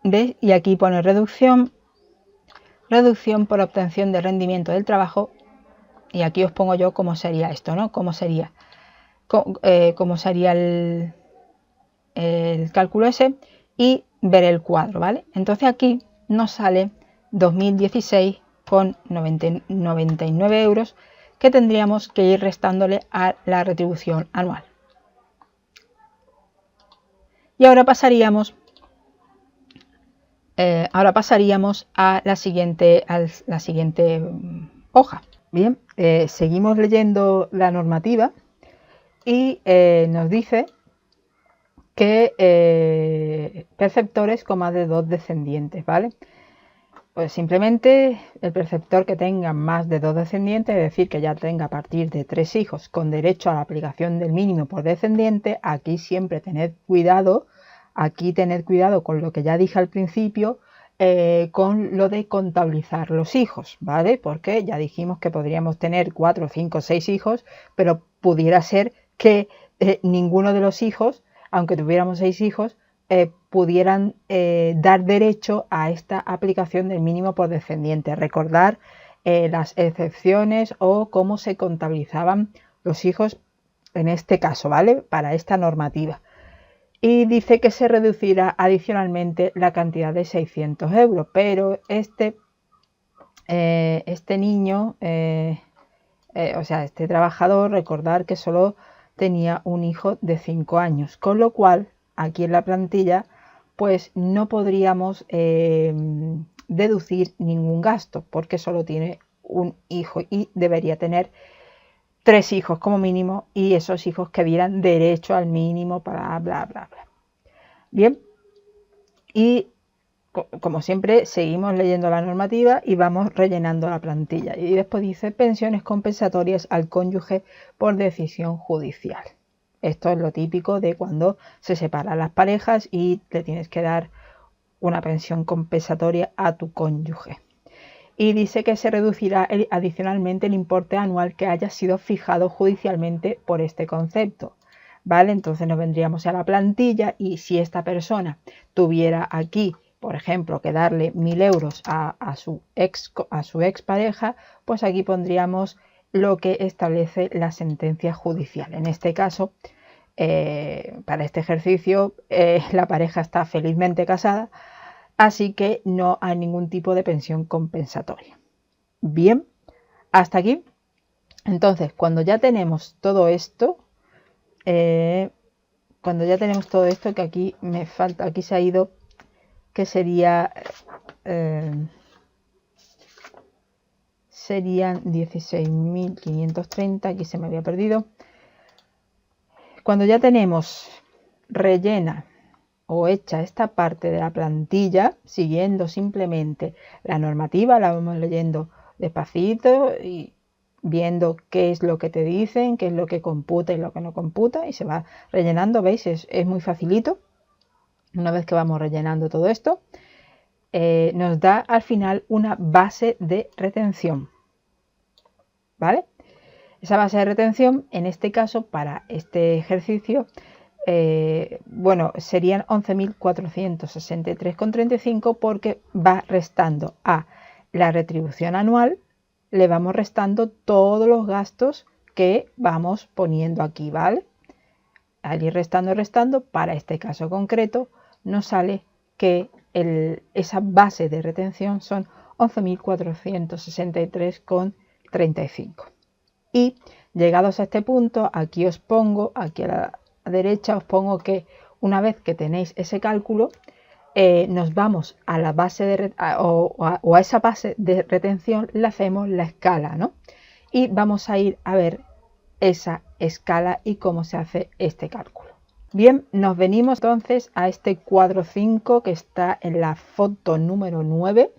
¿veis? Y aquí pone reducción por obtención de rendimiento del trabajo, y aquí os pongo yo cómo sería esto, ¿no? Cómo sería el cálculo ese, y ver el cuadro, ¿vale? Entonces aquí nos sale 2016,99 euros, que tendríamos que ir restándole a la retribución anual. Y ahora pasaríamos a la siguiente hoja. Bien, seguimos leyendo la normativa y nos dice que perceptores con más de 2 descendientes, ¿vale? Pues simplemente el perceptor que tenga más de 2 descendientes, es decir, que ya tenga a partir de 3 hijos con derecho a la aplicación del mínimo por descendiente, aquí siempre tened cuidado con lo que ya dije al principio, con lo de contabilizar los hijos, ¿vale? Porque ya dijimos que podríamos tener 4, 5, 6 hijos, pero pudiera ser que ninguno de los hijos, aunque tuviéramos 6 hijos, pudieran dar derecho a esta aplicación del mínimo por descendiente. Recordar las excepciones o cómo se contabilizaban los hijos en este caso, ¿vale? Para esta normativa. Y dice que se reducirá adicionalmente la cantidad de 600 euros, pero este niño, o sea, este trabajador, recordar que solo tenía un hijo de 5 años, con lo cual aquí en la plantilla pues no podríamos deducir ningún gasto, porque solo tiene un hijo y debería tener 3 hijos como mínimo, y esos hijos que dieran derecho al mínimo para bla bla bla. Bien, y como siempre seguimos leyendo la normativa y vamos rellenando la plantilla, y después dice pensiones compensatorias al cónyuge por decisión judicial. Esto es lo típico de cuando se separan las parejas y le tienes que dar una pensión compensatoria a tu cónyuge. Y dice que se reducirá adicionalmente el importe anual que haya sido fijado judicialmente por este concepto, ¿vale? Entonces nos vendríamos a la plantilla, y si esta persona tuviera aquí, por ejemplo, que darle 1.000 euros a su expareja, pues aquí pondríamos lo que establece la sentencia judicial. En este caso, para este ejercicio, la pareja está felizmente casada, así que no hay ningún tipo de pensión compensatoria. Bien, hasta aquí. Entonces, cuando ya tenemos todo esto, que aquí me falta, aquí se ha ido, que serían 16.530, aquí se me había perdido. Cuando ya tenemos rellena o hecha esta parte de la plantilla, siguiendo simplemente la normativa, la vamos leyendo despacito y viendo qué es lo que te dicen, qué es lo que computa y lo que no computa, y se va rellenando. ¿Veis? Es muy facilito. Una vez que vamos rellenando todo esto, nos da al final una base de retención, ¿vale? Esa base de retención, en este caso, para este ejercicio, bueno, serían 11.463,35 porque va restando a la retribución anual, le vamos restando todos los gastos que vamos poniendo aquí, ¿vale? Al ir restando, para este caso concreto, nos sale que esa base de retención son 11.463,35. Y llegados a este punto, aquí os pongo, aquí a la derecha os pongo que una vez que tenéis ese cálculo, nos vamos a la base de a esa base de retención, le hacemos la escala, ¿no? Y vamos a ir a ver esa escala y cómo se hace este cálculo. Bien, nos venimos entonces a este cuadro 5 que está en la foto número 9.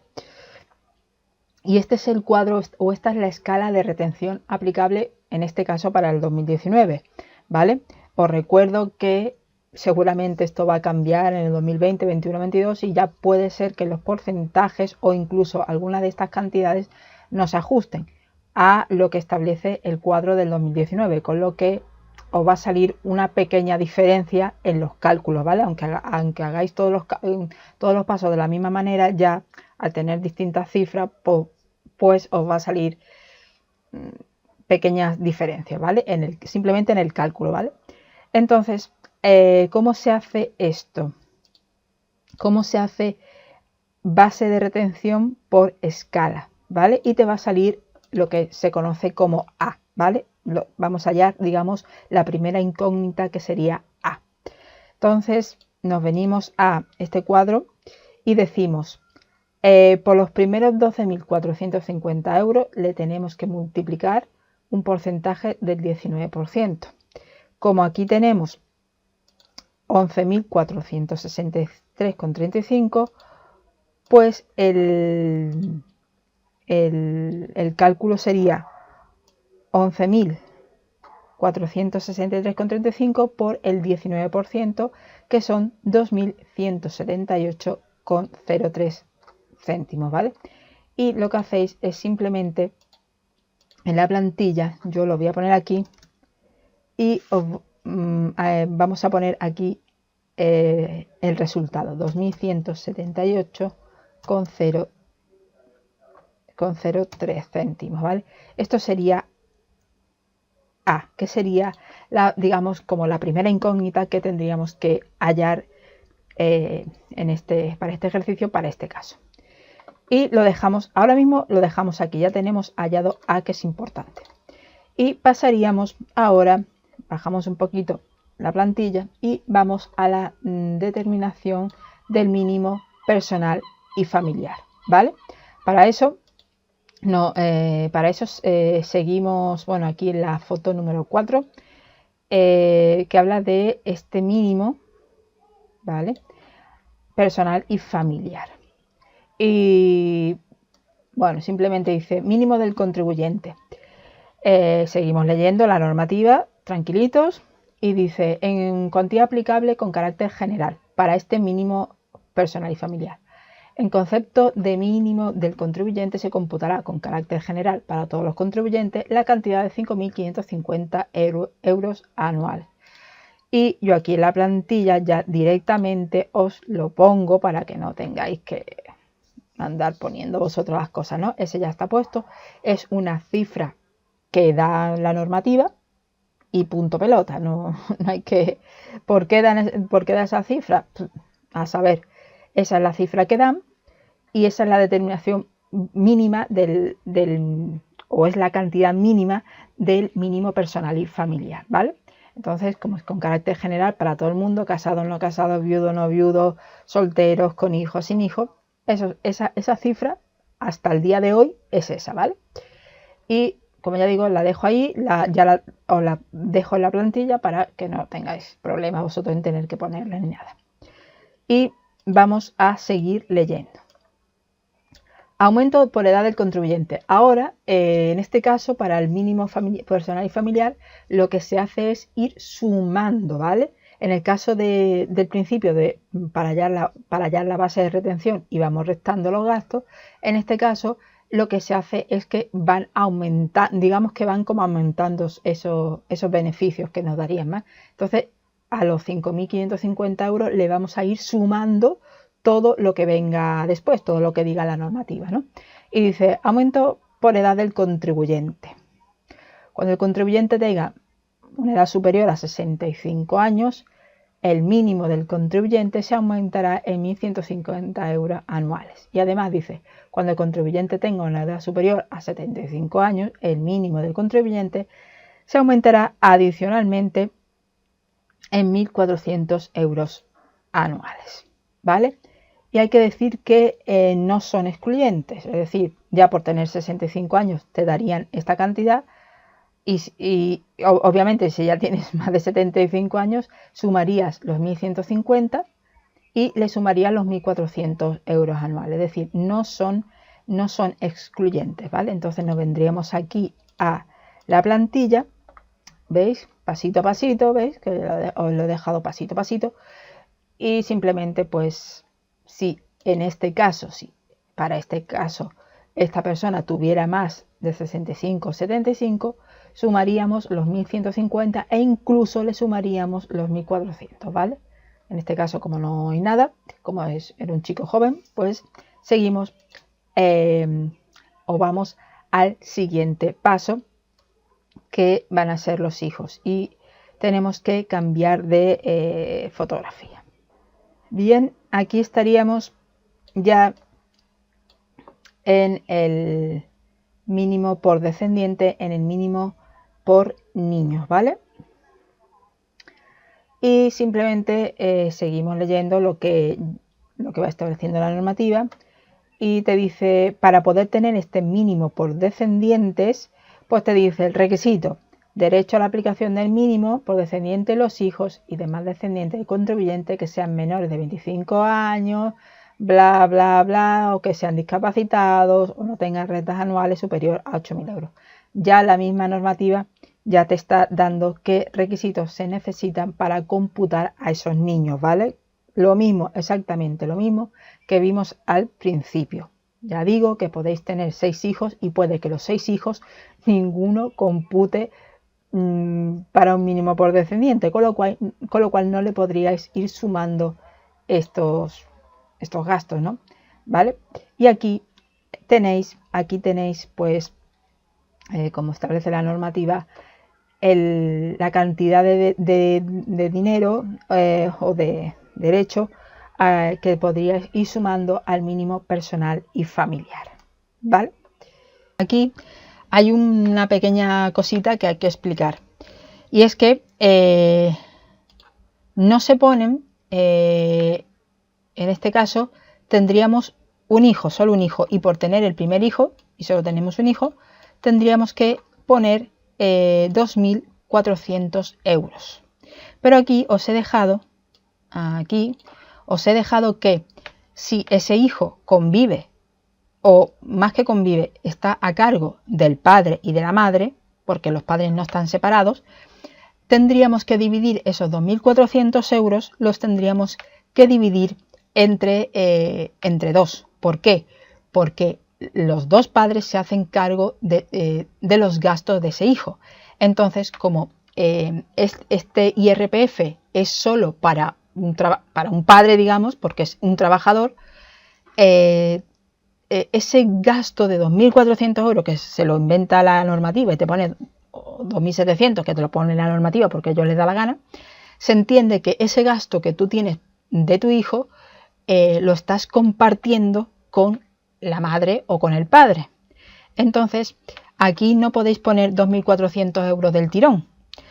Y este es el cuadro, o esta es la escala de retención aplicable en este caso para el 2019, ¿vale? Os recuerdo que seguramente esto va a cambiar en el 2020, 21, 22 y ya puede ser que los porcentajes o incluso alguna de estas cantidades no se ajusten a lo que establece el cuadro del 2019, con lo que os va a salir una pequeña diferencia en los cálculos, ¿vale? Aunque hagáis todos los pasos de la misma manera, ya al tener distintas cifras, pues os va a salir pequeñas diferencias, ¿vale? Simplemente en el cálculo, ¿vale? Entonces, ¿cómo se hace esto? ¿Cómo se hace base de retención por escala? ¿Vale? Y te va a salir lo que se conoce como A, ¿vale? Vamos allá, digamos, la primera incógnita que sería A. Entonces, nos venimos a este cuadro y decimos, por los primeros 12.450 euros le tenemos que multiplicar un porcentaje del 19%. Como aquí tenemos 11.463,35, pues el cálculo sería 11.463,35 por el 19%, que son 2.178,03 céntimos, ¿vale? Y lo que hacéis es simplemente en la plantilla, yo lo voy a poner aquí y vamos a poner aquí el resultado, 2.178,03 céntimos, ¿vale? Esto sería A, que sería digamos como la primera incógnita que tendríamos que hallar para este ejercicio, para este caso. Y lo dejamos, ahora mismo lo dejamos aquí, ya tenemos hallado A, que es importante. Y pasaríamos ahora, bajamos un poquito la plantilla y vamos a la determinación del mínimo personal y familiar, ¿vale? Para eso, seguimos, bueno, aquí en la foto número 4, que habla de este mínimo, ¿vale? Personal y familiar. Y bueno, simplemente dice mínimo del contribuyente. Seguimos leyendo la normativa, tranquilitos, y dice en cuantía aplicable con carácter general para este mínimo personal y familiar. En concepto de mínimo del contribuyente se computará con carácter general para todos los contribuyentes la cantidad de 5.550 euros anual. Y yo aquí en la plantilla ya directamente os lo pongo para que no tengáis que andar poniendo vosotros las cosas, ¿no? Ese ya está puesto. Es una cifra que da la normativa y punto pelota. No hay que... ¿Por qué da esa cifra? A saber, esa es la cifra que dan y esa es la determinación mínima o es la cantidad mínima del mínimo personal y familiar, ¿vale? Entonces, como es con carácter general para todo el mundo, casados, no casados, viudos, no viudos, solteros, con hijos, sin hijos, esa cifra hasta el día de hoy es esa, ¿vale? Y como ya digo, la dejo ahí, os la dejo en la plantilla para que no tengáis problemas vosotros en tener que ponerla ni nada. Y vamos a seguir leyendo. Aumento por edad del contribuyente. Ahora, en este caso, para el mínimo personal y familiar, lo que se hace es ir sumando, ¿vale? En el caso del principio, para hallar la base de retención y vamos restando los gastos, en este caso lo que se hace es que van aumentando, digamos que van como aumentando esos beneficios que nos darían más. Entonces, a los 5.550 euros le vamos a ir sumando todo lo que venga después, todo lo que diga la normativa, ¿no? Y dice, aumento por edad del contribuyente. Cuando el contribuyente tenga una edad superior a 65 años, el mínimo del contribuyente se aumentará en 1.150 euros anuales. Y además dice, cuando el contribuyente tenga una edad superior a 75 años, el mínimo del contribuyente se aumentará adicionalmente en 1.400 euros anuales, ¿vale? Y hay que decir que no son excluyentes, es decir, ya por tener 65 años te darían esta cantidad y obviamente si ya tienes más de 75 años sumarías los 1.150 y le sumarías los 1.400 euros anuales, es decir, no son excluyentes, ¿vale? Entonces nos vendríamos aquí a la plantilla, ¿veis? Pasito a pasito, ¿veis? Que os lo he dejado pasito a pasito y simplemente pues si en este caso, si para este caso esta persona tuviera más de 65 o 75, sumaríamos los 1.150 e incluso le sumaríamos los 1.400, ¿vale? En este caso, como no hay nada, como era un chico joven, pues seguimos o vamos al siguiente paso, que van a ser los hijos. Y tenemos que cambiar de fotografía. Bien, aquí estaríamos ya en el mínimo por descendiente, en el mínimo por niños, ¿vale? Y simplemente seguimos leyendo lo que va estableciendo la normativa y te dice, para poder tener este mínimo por descendientes, pues te dice el requisito: derecho a la aplicación del mínimo por descendiente los hijos y demás descendientes del contribuyente que sean menores de 25 años, bla, bla, bla, o que sean discapacitados o no tengan rentas anuales superior a 8.000 euros. Ya la misma normativa ya te está dando qué requisitos se necesitan para computar a esos niños, ¿vale? Lo mismo, exactamente lo mismo que vimos al principio. Ya digo que podéis tener 6 hijos y puede que los 6 hijos ninguno compute para un mínimo por descendiente, con lo cual no le podríais ir sumando estos gastos, ¿no? ¿Vale? Y aquí tenéis pues, como establece la normativa, la cantidad de dinero o de derecho que podríais ir sumando al mínimo personal y familiar, ¿vale? Aquí hay una pequeña cosita que hay que explicar, y es que no se ponen, en este caso tendríamos un hijo, solo un hijo, y por tener el primer hijo, y solo tenemos un hijo, tendríamos que poner 2.400 euros. Pero aquí os he dejado que si ese hijo convive, o más que convive, está a cargo del padre y de la madre, porque los padres no están separados, tendríamos que dividir esos 2.400 euros, los tendríamos que dividir entre dos. ¿Por qué? Porque los dos padres se hacen cargo de los gastos de ese hijo. Entonces, como este IRPF es solo para un padre, digamos, porque es un trabajador, ese gasto de 2.400 euros que se lo inventa la normativa y te pone 2.700 que te lo pone la normativa porque a ellos les da la gana, se entiende que ese gasto que tú tienes de tu hijo lo estás compartiendo con la madre o con el padre. Entonces, aquí no podéis poner 2.400 euros del tirón,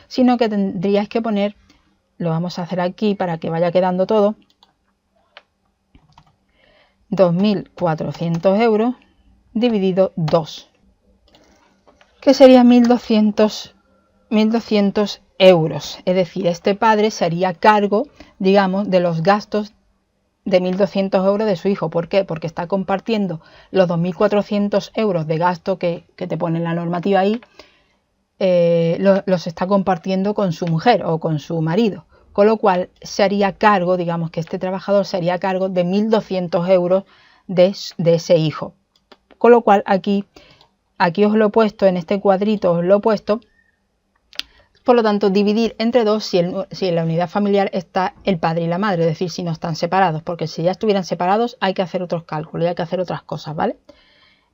sino que tendríais que poner, lo vamos a hacer aquí para que vaya quedando todo, 2.400 euros dividido 2, que sería 1.200 euros. Es decir, este padre se haría cargo, digamos, de los gastos de 1.200 euros de su hijo. ¿Por qué? Porque está compartiendo los 2.400 euros de gasto que te pone la normativa ahí, los está compartiendo con su mujer o con su marido. Con lo cual se haría cargo, digamos que este trabajador se haría cargo de 1.200 euros de ese hijo. Con lo cual aquí os lo he puesto, en este cuadrito os lo he puesto, Por lo tanto, dividir entre 2 si en la unidad familiar está el padre y la madre, es decir, si no están separados, porque si ya estuvieran separados hay que hacer otros cálculos y hay que hacer otras cosas, ¿vale?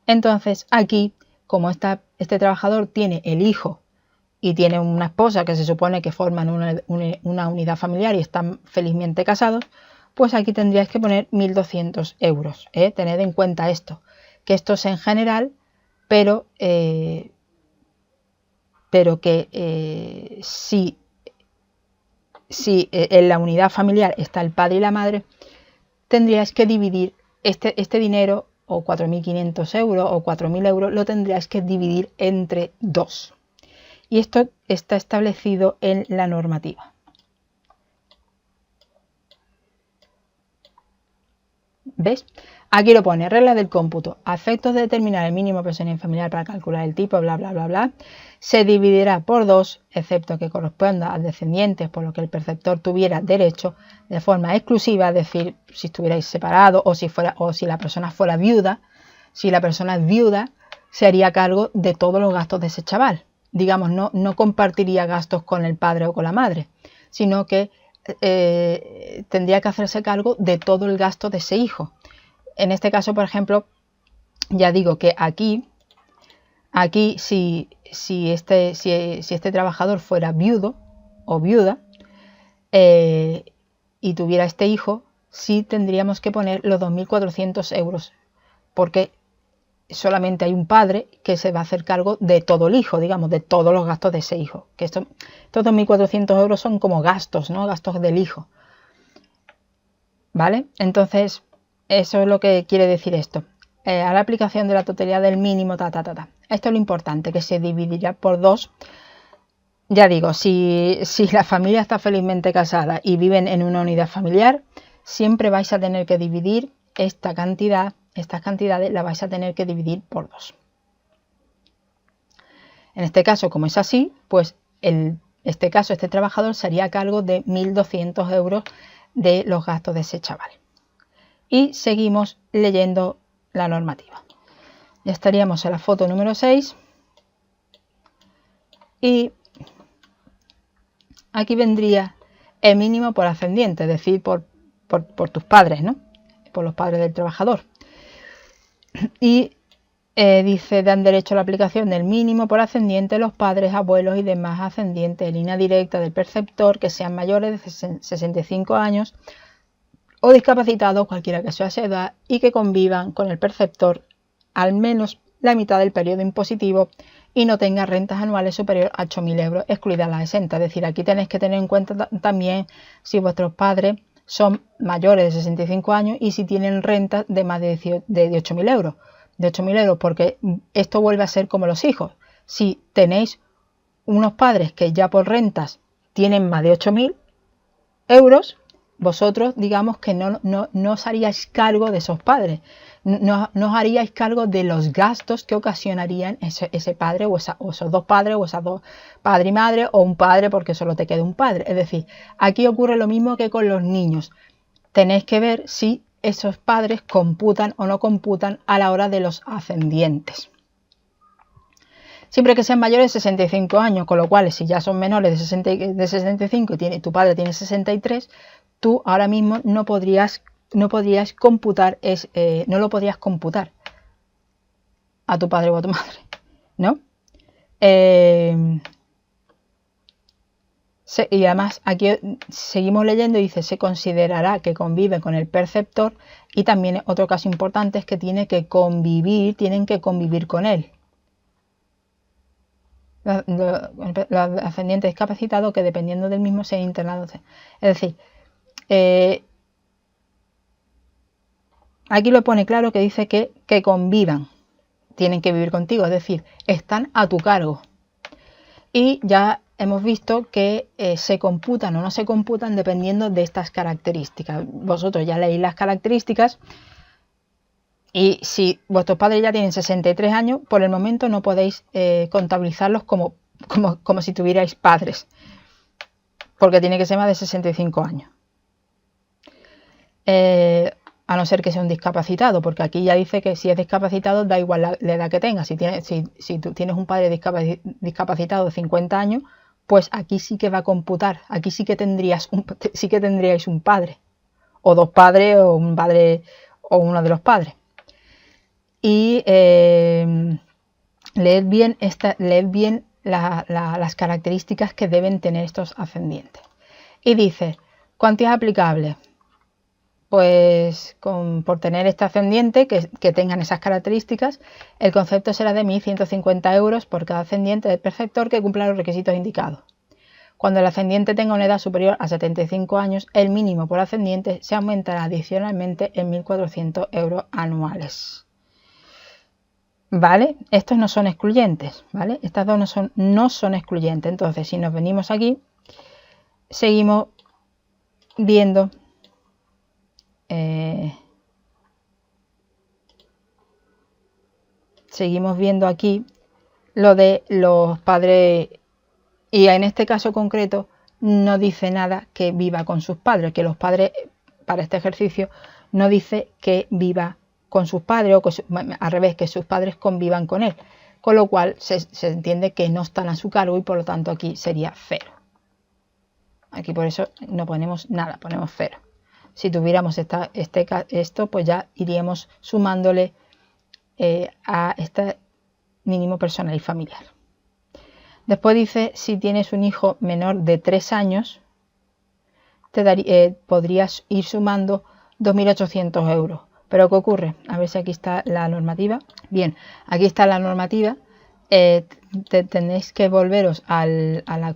Entonces, aquí, como este trabajador tiene el hijo y tiene una esposa que se supone que forman una unidad familiar y están felizmente casados, pues aquí tendrías que poner 1.200 euros. Tened en cuenta esto, que esto es en general, pero que si en la unidad familiar está el padre y la madre, tendrías que dividir este dinero, o 4.500 euros o 4.000 euros, lo tendrías que dividir entre 2. Y esto está establecido en la normativa. ¿Ves? Aquí lo pone, reglas del cómputo. A efectos de determinar el mínimo personal familiar para calcular el tipo, bla, bla, bla, bla, se dividirá por 2, excepto que corresponda al descendiente, por lo que el perceptor tuviera derecho de forma exclusiva, es decir, si estuvierais separados o si la persona fuera viuda. Si la persona es viuda, se haría cargo de todos los gastos de ese chaval. Digamos, no compartiría gastos con el padre o con la madre, sino que tendría que hacerse cargo de todo el gasto de ese hijo. En este caso, por ejemplo, ya digo que aquí si este trabajador fuera viudo o viuda y tuviera este hijo, sí tendríamos que poner los 2.400 euros, porque solamente hay un padre que se va a hacer cargo de todo el hijo, digamos, de todos los gastos de ese hijo. Que estos 2.400 euros son como gastos, ¿no? Gastos del hijo. ¿Vale? Entonces, eso es lo que quiere decir esto. A la aplicación de la totalidad del mínimo, Esto es lo importante, que se dividirá por 2. Ya digo, si la familia está felizmente casada y viven en una unidad familiar, siempre vais a tener que dividir estas cantidades las vais a tener que dividir por 2. En este caso, como es así, pues este trabajador se haría cargo de 1.200 euros de los gastos de ese chaval. Y seguimos leyendo la normativa. Ya estaríamos en la foto número 6. Y aquí vendría el mínimo por ascendiente, es decir, por tus padres, ¿no? Por los padres del trabajador. Y dice, dan derecho a la aplicación del mínimo por ascendiente los padres, abuelos y demás ascendientes en línea directa del perceptor que sean mayores de 65 años o discapacitados, cualquiera que sea su edad, y que convivan con el perceptor al menos la mitad del periodo impositivo y no tengan rentas anuales superiores a 8.000 euros, excluidas las exentas. Es decir, aquí tenéis que tener en cuenta también si vuestros padres son mayores de 65 años y si tienen rentas de más de 8.000 euros. De 8.000 euros, porque esto vuelve a ser como los hijos. Si tenéis unos padres que ya por rentas tienen más de 8.000 euros, vosotros digamos que no os haríais cargo de esos padres, no os haríais cargo de los gastos que ocasionarían ese padre o esos dos padres o esas dos padre y madre, o un padre porque solo te queda un padre. Es decir, aquí ocurre lo mismo que con los niños. Tenéis que ver si esos padres computan o no computan a la hora de los ascendientes. Siempre que sean mayores de 65 años, con lo cual si ya son menores de 65 y tu padre tiene 63, tú ahora mismo no podrías computar, no lo podrías computar a tu padre o a tu madre, ¿no? Y además aquí seguimos leyendo y dice, se considerará que convive con el perceptor, y también otro caso importante es que tienen que convivir con él. Los ascendientes discapacitados que dependiendo del mismo sean internados. Es decir, aquí lo pone claro que dice que convivan, tienen que vivir contigo, es decir, están a tu cargo. Y ya hemos visto que se computan o no se computan dependiendo de estas características. Vosotros ya leéis las características y si vuestros padres ya tienen 63 años, por el momento no podéis contabilizarlos como si tuvierais padres, porque tiene que ser más de 65 años. A no ser que sea un discapacitado, porque aquí ya dice que si es discapacitado da igual la edad que tenga. Si tú tienes un padre discapacitado de 50 años, pues aquí sí que va a computar, aquí sí que tendríais un padre, o dos padres, o un padre, o uno de los padres. Y leed bien las características que deben tener estos ascendientes. Y dice, cuantías aplicables. Pues por tener este ascendiente que tengan esas características, el concepto será de 1.150 euros por cada ascendiente del preceptor que cumpla los requisitos indicados. Cuando el ascendiente tenga una edad superior a 75 años, el mínimo por ascendiente se aumentará adicionalmente en 1.400 euros anuales. ¿Vale? Estos no son excluyentes, ¿vale? Estas dos no son excluyentes. Entonces, si nos venimos aquí, seguimos viendo aquí lo de los padres, y en este caso concreto no dice nada que viva con sus padres, que los padres para este ejercicio no dice que viva con sus padres o al revés, que sus padres convivan con él, con lo cual se entiende que no están a su cargo y por lo tanto aquí sería 0. Aquí por eso no ponemos nada, ponemos 0. Si tuviéramos esto, pues ya iríamos sumándole a este mínimo personal y familiar. Después dice, si tienes un hijo menor de 3 años, podrías ir sumando 2.800 euros. Pero ¿qué ocurre? A ver si aquí está la normativa. Bien, aquí está la normativa. Tenéis que volveros a la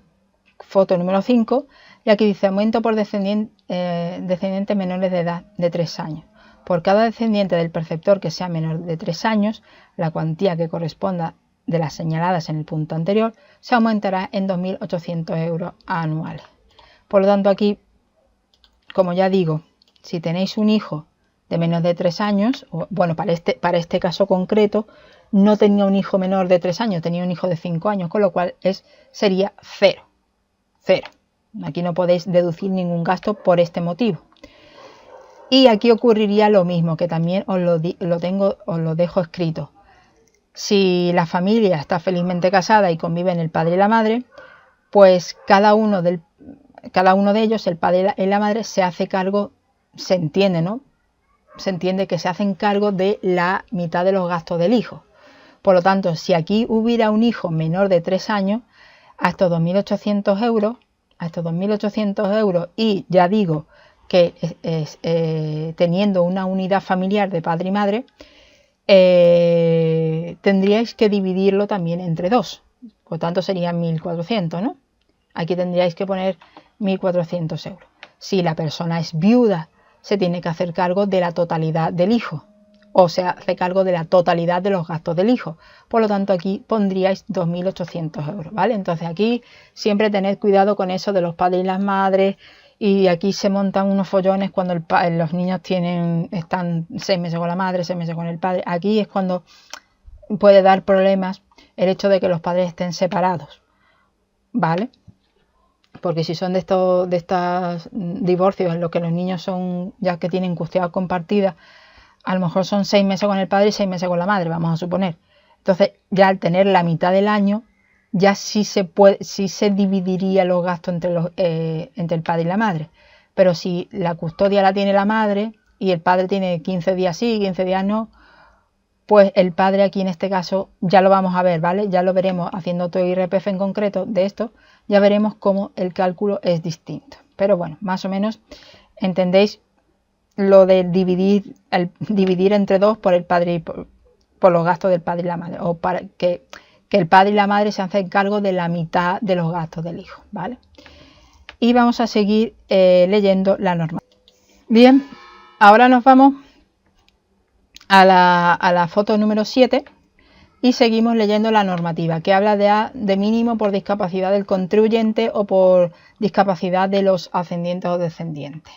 foto número 5 y aquí dice aumento por descendientes menores de edad de 3 años. Por cada descendiente del preceptor que sea menor de 3 años, la cuantía que corresponda de las señaladas en el punto anterior se aumentará en 2.800 euros anuales. Por lo tanto, aquí, como ya digo, si tenéis un hijo de menos de 3 años, bueno, para este caso concreto, no tenía un hijo menor de 3 años, tenía un hijo de 5 años, con lo cual sería 0. 0. Aquí no podéis deducir ningún gasto por este motivo. Y aquí ocurriría lo mismo, que también os lo dejo escrito. Si la familia está felizmente casada y conviven el padre y la madre, pues cada uno de ellos, el padre y la madre, se hace cargo, se entiende, ¿no? Se entiende que se hacen cargo de la mitad de los gastos del hijo. Por lo tanto, si aquí hubiera un hijo menor de 3 años, a estos 2.800 euros, y ya digo que teniendo una unidad familiar de padre y madre, tendríais que dividirlo también entre 2, por tanto serían 1.400, ¿no? Aquí tendríais que poner 1.400 euros. Si la persona es viuda, se tiene que hacer cargo de la totalidad del hijo, o se hace cargo de la totalidad de los gastos del hijo. Por lo tanto, aquí pondríais 2.800 euros, ¿vale? Entonces aquí siempre tened cuidado con eso de los padres y las madres, y aquí se montan unos follones cuando los niños están 6 meses con la madre, 6 meses con el padre. Aquí es cuando puede dar problemas el hecho de que los padres estén separados, ¿vale? Porque si son de estos divorcios en los que los niños son ya que tienen custodia compartida, a lo mejor son 6 meses con el padre y 6 meses con la madre, vamos a suponer. Entonces, ya al tener la mitad del año, ya sí se dividiría los gastos entre el padre y la madre. Pero si la custodia la tiene la madre y el padre tiene 15 días sí y 15 días no, pues el padre aquí en este caso ya lo vamos a ver, ¿vale? Ya lo veremos haciendo otro IRPF en concreto de esto, ya veremos cómo el cálculo es distinto. Pero bueno, más o menos entendéis lo de dividir entre 2 por el padre y por los gastos del padre y la madre, o para que el padre y la madre se hacen cargo de la mitad de los gastos del hijo, ¿vale? Y vamos a seguir leyendo la norma. Bien, ahora nos vamos a la foto número 7 y seguimos leyendo la normativa, que habla de mínimo por discapacidad del contribuyente o por discapacidad de los ascendientes o descendientes.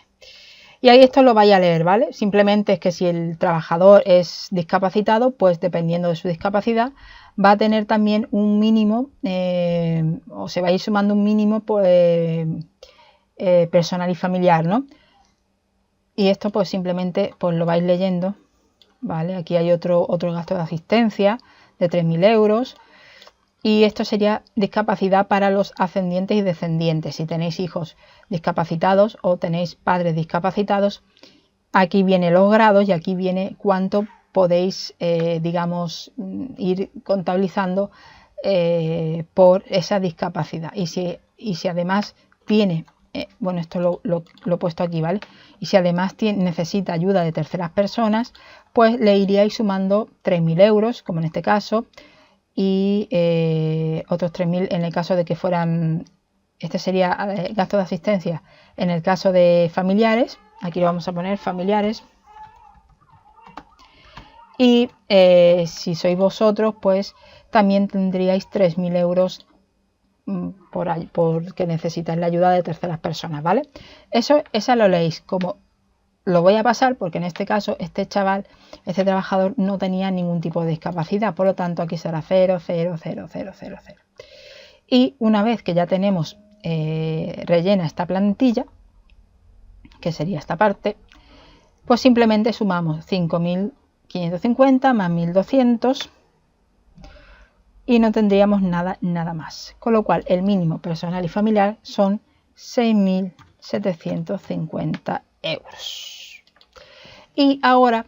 Y ahí esto lo vais a leer, ¿vale? Simplemente es que si el trabajador es discapacitado, pues dependiendo de su discapacidad, va a tener también un mínimo, o se va a ir sumando un mínimo pues, personal y familiar, ¿no? Y esto pues simplemente pues lo vais leyendo, ¿vale? Aquí hay otro gasto de asistencia de 3.000 euros. Y esto sería discapacidad para los ascendientes y descendientes. Si tenéis hijos discapacitados o tenéis padres discapacitados, aquí vienen los grados y aquí viene cuánto podéis, digamos, ir contabilizando por esa discapacidad. Y si además tiene, bueno, esto lo he puesto aquí, ¿vale? Y si además necesita ayuda de terceras personas, pues le iríais sumando 3.000 euros, como en este caso, y otros 3.000 en el caso de que fueran, este sería gasto de asistencia en el caso de familiares, aquí lo vamos a poner familiares, y si sois vosotros, pues también tendríais 3.000 euros porque necesitáis la ayuda de terceras personas, ¿vale? Esa lo leéis. Como lo voy a pasar porque en este caso este trabajador no tenía ningún tipo de discapacidad, por lo tanto aquí será 0, 0, 0, 0, 0, 0. Y una vez que ya tenemos rellena esta plantilla, que sería esta parte, pues simplemente sumamos 5.550 más 1.200 y no tendríamos nada más. Con lo cual el mínimo personal y familiar son 6.750 euros. Y ahora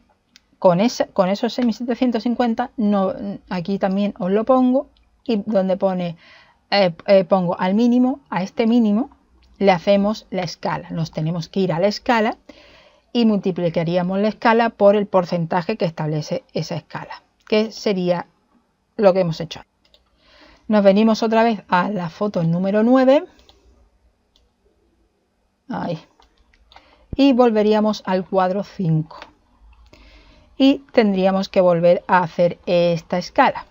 con esos 6.750 aquí también os lo pongo, y donde pone pongo al mínimo, a este mínimo le hacemos la escala. Nos tenemos que ir a la escala y multiplicaríamos la escala por el porcentaje que establece esa escala, que sería lo que hemos hecho. Nos venimos otra vez a la foto número 9. Ahí. Y volveríamos al cuadro 5. Y tendríamos que volver a hacer esta escala.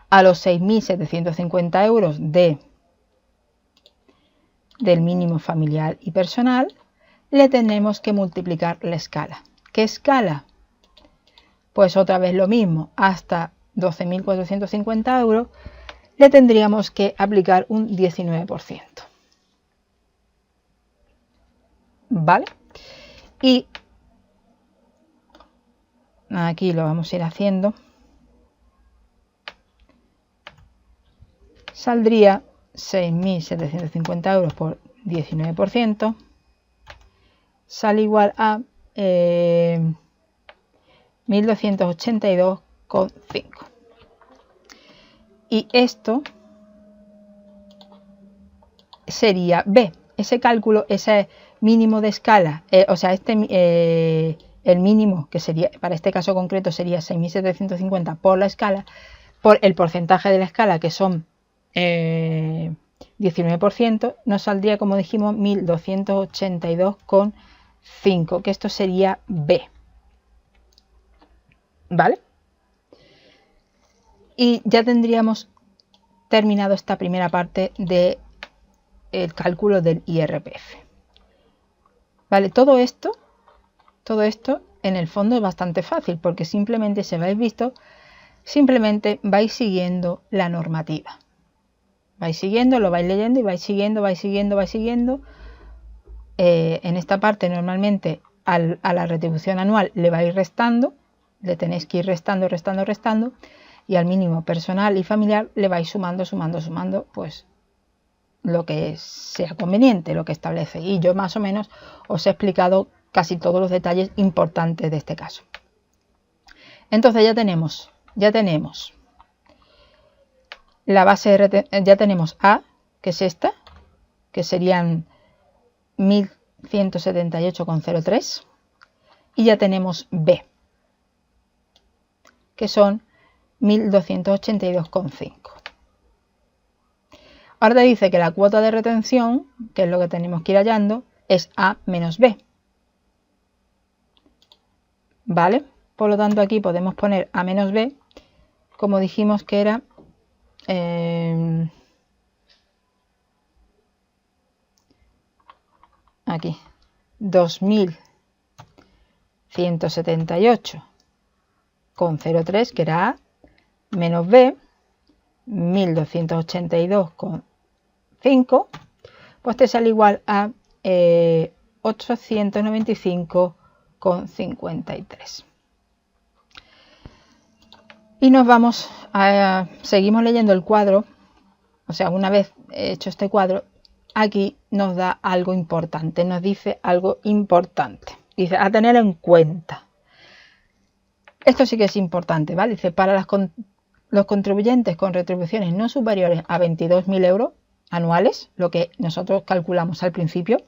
A los 6.750 euros del mínimo familiar y personal, le tenemos que multiplicar la escala. ¿Qué escala? Pues otra vez lo mismo, hasta 12.450 euros le tendríamos que aplicar un 19%. ¿Vale? Y aquí lo vamos a ir haciendo. Saldría 6.750 euros por 19%. Sale igual a 1.282,5. Y esto sería B. Ese cálculo, ese mínimo de escala, o sea, el mínimo que sería, para este caso concreto, sería 6.750 por la escala, por el porcentaje de la escala, que son 19%, nos saldría, como dijimos, 1.282,5, que esto sería B. ¿Vale? Y ya tendríamos terminado esta primera parte del cálculo del IRPF. ¿Vale? Todo esto en el fondo es bastante fácil, porque simplemente, si habéis visto, simplemente vais siguiendo la normativa. Vais siguiendo, lo vais leyendo y vais siguiendo. En esta parte normalmente a la retribución anual le vais restando, le tenéis que ir restando, y al mínimo personal y familiar le vais sumando, pues lo que sea conveniente, lo que establece. Y yo más o menos os he explicado casi todos los detalles importantes de este caso. Entonces ya tenemos la base de ya tenemos A, que es esta, que serían 1.178,03, y ya tenemos B, que son 1.282,5. Ahora te dice que la cuota de retención, que es lo que tenemos que ir hallando, es A menos B. ¿Vale? Por lo tanto, aquí podemos poner A menos B, como dijimos que era aquí 2.178,03, que era A, menos B, 1.282,5, pues te sale igual a 895,53. Y nos vamos seguimos leyendo el cuadro. O sea, una vez hecho este cuadro, aquí nos da algo importante, nos dice algo importante. Dice, a tener en cuenta. Esto sí que es importante, ¿vale? Dice, para los contribuyentes con retribuciones no superiores a 22.000 euros anuales, lo que nosotros calculamos al principio,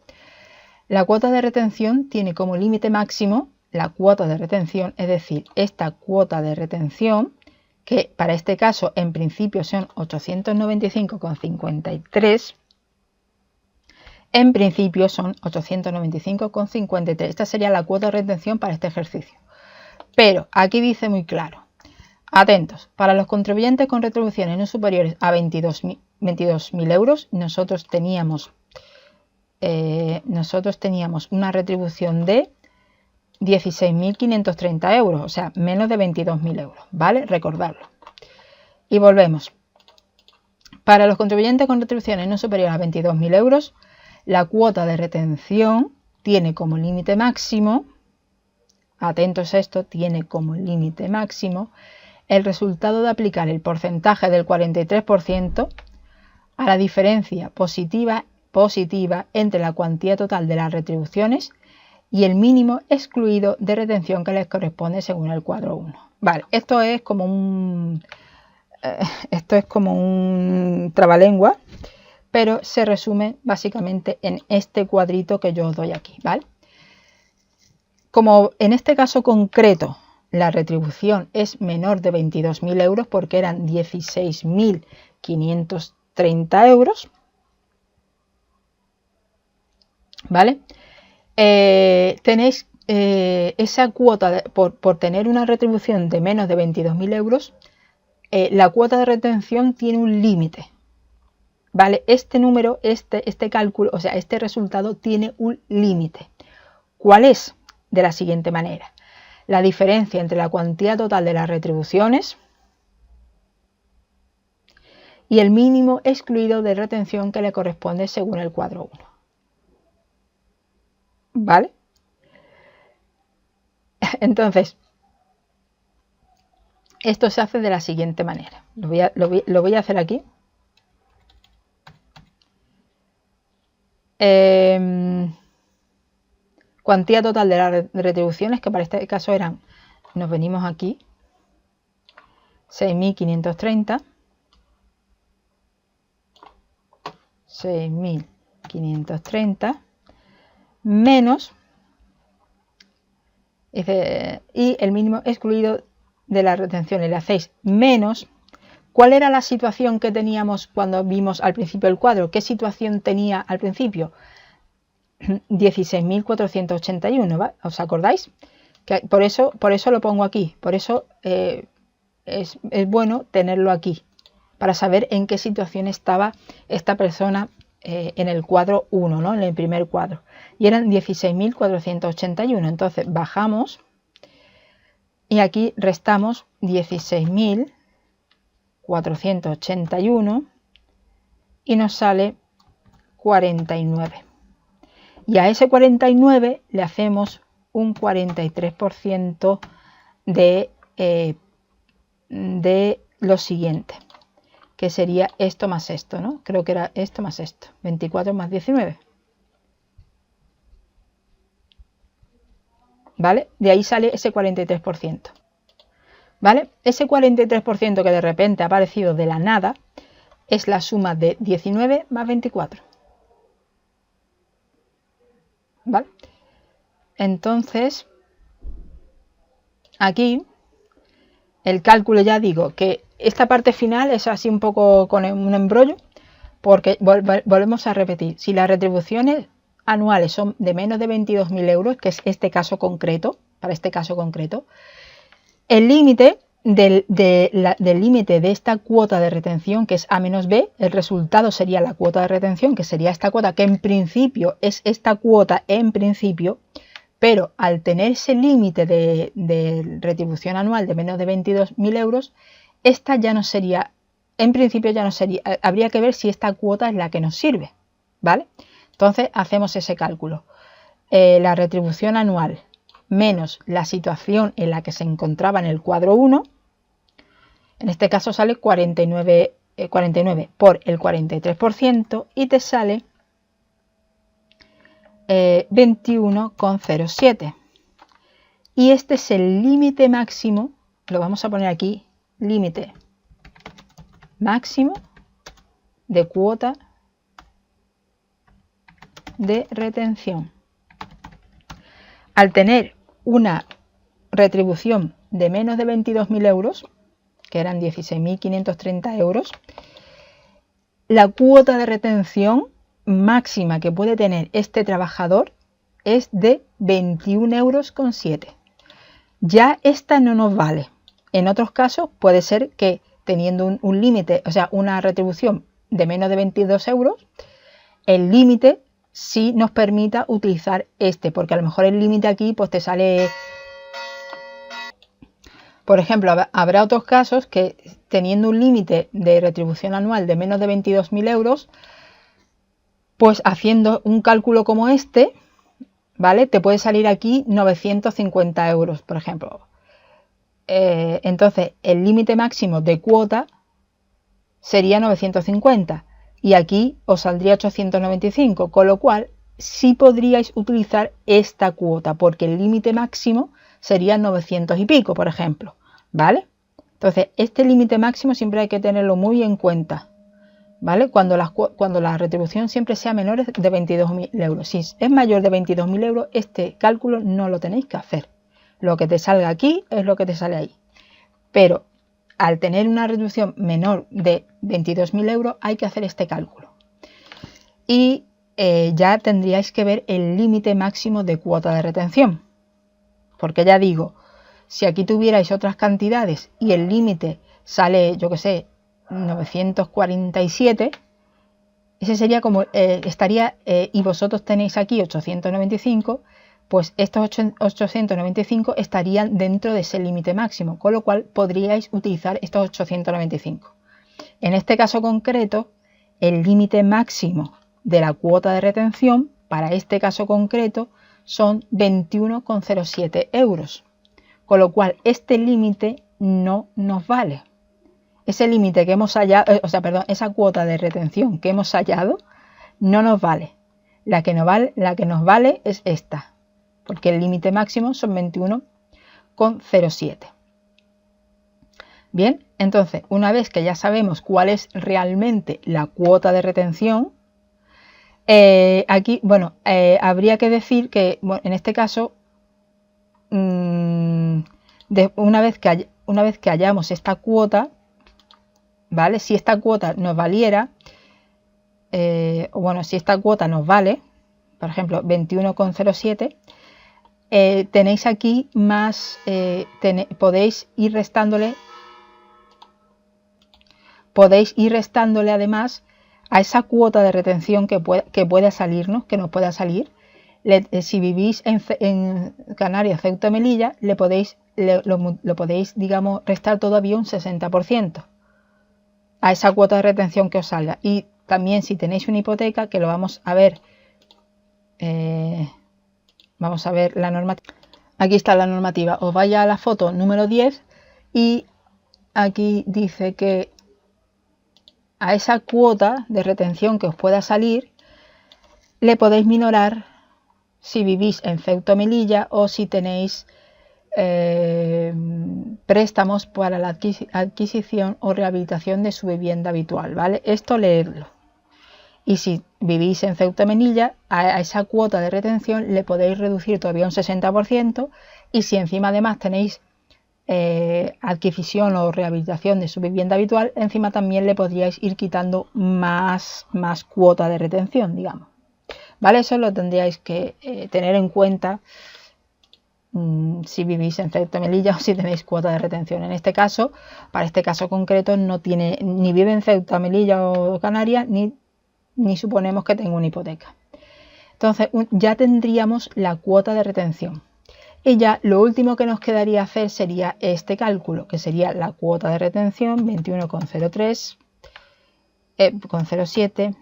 la cuota de retención tiene como límite máximo la cuota de retención, es decir, esta cuota de retención, que para este caso en principio son 895,53, en principio son 895,53. Esta sería la cuota de retención para este ejercicio. Pero aquí dice muy claro, atentos, para los contribuyentes con retribuciones no superiores a 22.000 euros, nosotros teníamos una retribución de 16.530 euros, o sea, menos de 22.000 euros, ¿vale? Recordarlo. Y volvemos. Para los contribuyentes con retribuciones no superiores a 22.000 euros, la cuota de retención tiene como límite máximo, atentos a esto, tiene como límite máximo el resultado de aplicar el porcentaje del 43% a la diferencia positiva entre la cuantía total de las retribuciones y el mínimo excluido de retención que les corresponde según el cuadro 1. Vale, esto es como un trabalengua, pero se resume básicamente en este cuadrito que yo os doy aquí, ¿vale? Como en este caso concreto la retribución es menor de 22.000 euros porque eran 16.530 euros, ¿vale? Tenéis esa cuota por tener una retribución de menos de 22.000 euros, la cuota de retención tiene un límite, ¿vale? Este número, este cálculo, o sea, este resultado tiene un límite. ¿Cuál es? De la siguiente manera: la diferencia entre la cuantía total de las retribuciones y el mínimo excluido de retención que le corresponde según el cuadro 1. ¿Vale? Entonces, esto se hace de la siguiente manera. Lo voy a hacer aquí. Cuantía total de las retribuciones, que para este caso eran, nos venimos aquí, 6.530. 6.530 menos, y el mínimo excluido de las retenciones le hacéis menos. ¿Cuál era la situación que teníamos cuando vimos al principio el cuadro? ¿Qué situación tenía al principio? 16.481, ¿vale? ¿Os acordáis? Que por eso lo pongo aquí, por eso es bueno tenerlo aquí, para saber en qué situación estaba esta persona en el cuadro 1, ¿no? En el primer cuadro. Y eran 16.481. Entonces bajamos y aquí restamos 16.481 y nos sale 49. Y a ese 49 le hacemos un 43% de lo siguiente, que sería esto más esto, ¿no? Creo que era esto más esto, 24 más 19. ¿Vale? De ahí sale ese 43%. ¿Vale? Ese 43% que de repente ha aparecido de la nada es la suma de 19 más 24. ¿Vale? Entonces, aquí el cálculo, ya digo que esta parte final es así un poco con un embrollo, porque volvemos a repetir, si las retribuciones anuales son de menos de 22.000 euros, que es este caso concreto, para este caso concreto, el límite del límite de esta cuota de retención, que es A menos B, el resultado sería la cuota de retención, que sería esta cuota, que en principio es esta cuota en principio, pero al tener ese límite de retribución anual de menos de 22.000 euros, esta ya no sería, en principio ya no sería, habría que ver si esta cuota es la que nos sirve, ¿vale? Entonces hacemos ese cálculo. La retribución anual menos la situación en la que se encontraba en el cuadro 1, En este caso sale 49 por el 43% y te sale 21,07. Y este es el límite máximo, lo vamos a poner aquí, límite máximo de cuota de retención. Al tener una retribución de menos de 22.000 euros, que eran 16.530 euros, la cuota de retención máxima que puede tener este trabajador es de 21,07 euros. Ya esta no nos vale. En otros casos puede ser que teniendo un límite, o sea, una retribución de menos de 22 euros, el límite sí nos permita utilizar este, porque a lo mejor el límite aquí pues te sale... Por ejemplo, habrá otros casos que teniendo un límite de retribución anual de menos de 22.000 euros, pues haciendo un cálculo como este, ¿vale? Te puede salir aquí 950 euros, por ejemplo. Entonces, el límite máximo de cuota sería 950 y aquí os saldría 895, con lo cual sí podríais utilizar esta cuota, porque el límite máximo sería 900 y pico, por ejemplo, ¿vale? Entonces, este límite máximo siempre hay que tenerlo muy en cuenta, ¿vale? Cuando la retribución siempre sea menor de 22.000 euros. Si es mayor de 22.000 euros, este cálculo no lo tenéis que hacer. Lo que te salga aquí es lo que te sale ahí. Pero al tener una retribución menor de 22.000 euros hay que hacer este cálculo. Y ya tendríais que ver el límite máximo de cuota de retención. Porque ya digo, si aquí tuvierais otras cantidades y el límite sale, yo que sé, 947, ese sería como, estaría, y vosotros tenéis aquí 895, pues estos 895 estarían dentro de ese límite máximo, con lo cual podríais utilizar estos 895. En este caso concreto, el límite máximo de la cuota de retención, para este caso concreto, son 21,07 euros, con lo cual este límite no nos vale. Ese límite que hemos hallado, esa cuota de retención que hemos hallado, no nos vale. La que nos vale es esta, porque el límite máximo son 21,07. Bien, entonces, una vez que ya sabemos cuál es realmente la cuota de retención, aquí, bueno, habría que decir que, bueno, en este caso, una vez que hallamos esta cuota, ¿vale? Si esta cuota nos valiera, si esta cuota nos vale, por ejemplo, 21,07, tenéis aquí más, podéis ir restándole además a esa cuota de retención que pueda salirnos, que nos pueda salir. Si vivís en Canarias, Ceuta y Melilla, lo podéis, digamos, restar todavía un 60% a esa cuota de retención que os salga. Y también si tenéis una hipoteca, que lo vamos a ver, la normativa. Aquí está la normativa. Os vaya a la foto número 10 y aquí dice que a esa cuota de retención que os pueda salir le podéis minorar si vivís en Ceuta o Melilla o si tenéis préstamos para la adquisición o rehabilitación de su vivienda habitual, ¿vale? Esto leedlo. Y si vivís en Ceuta o Melilla, a esa cuota de retención le podéis reducir todavía un 60%, y si encima además tenéis adquisición o rehabilitación de su vivienda habitual, encima también le podríais ir quitando más cuota de retención, digamos, ¿vale? Eso lo tendríais que tener en cuenta si vivís en Ceuta y Melilla o si tenéis cuota de retención. En este caso, para este caso concreto, no tiene, ni vive en Ceuta, Melilla o Canarias, ni suponemos que tenga una hipoteca. Entonces ya tendríamos la cuota de retención. Y ya lo último que nos quedaría hacer sería este cálculo, que sería la cuota de retención 21,07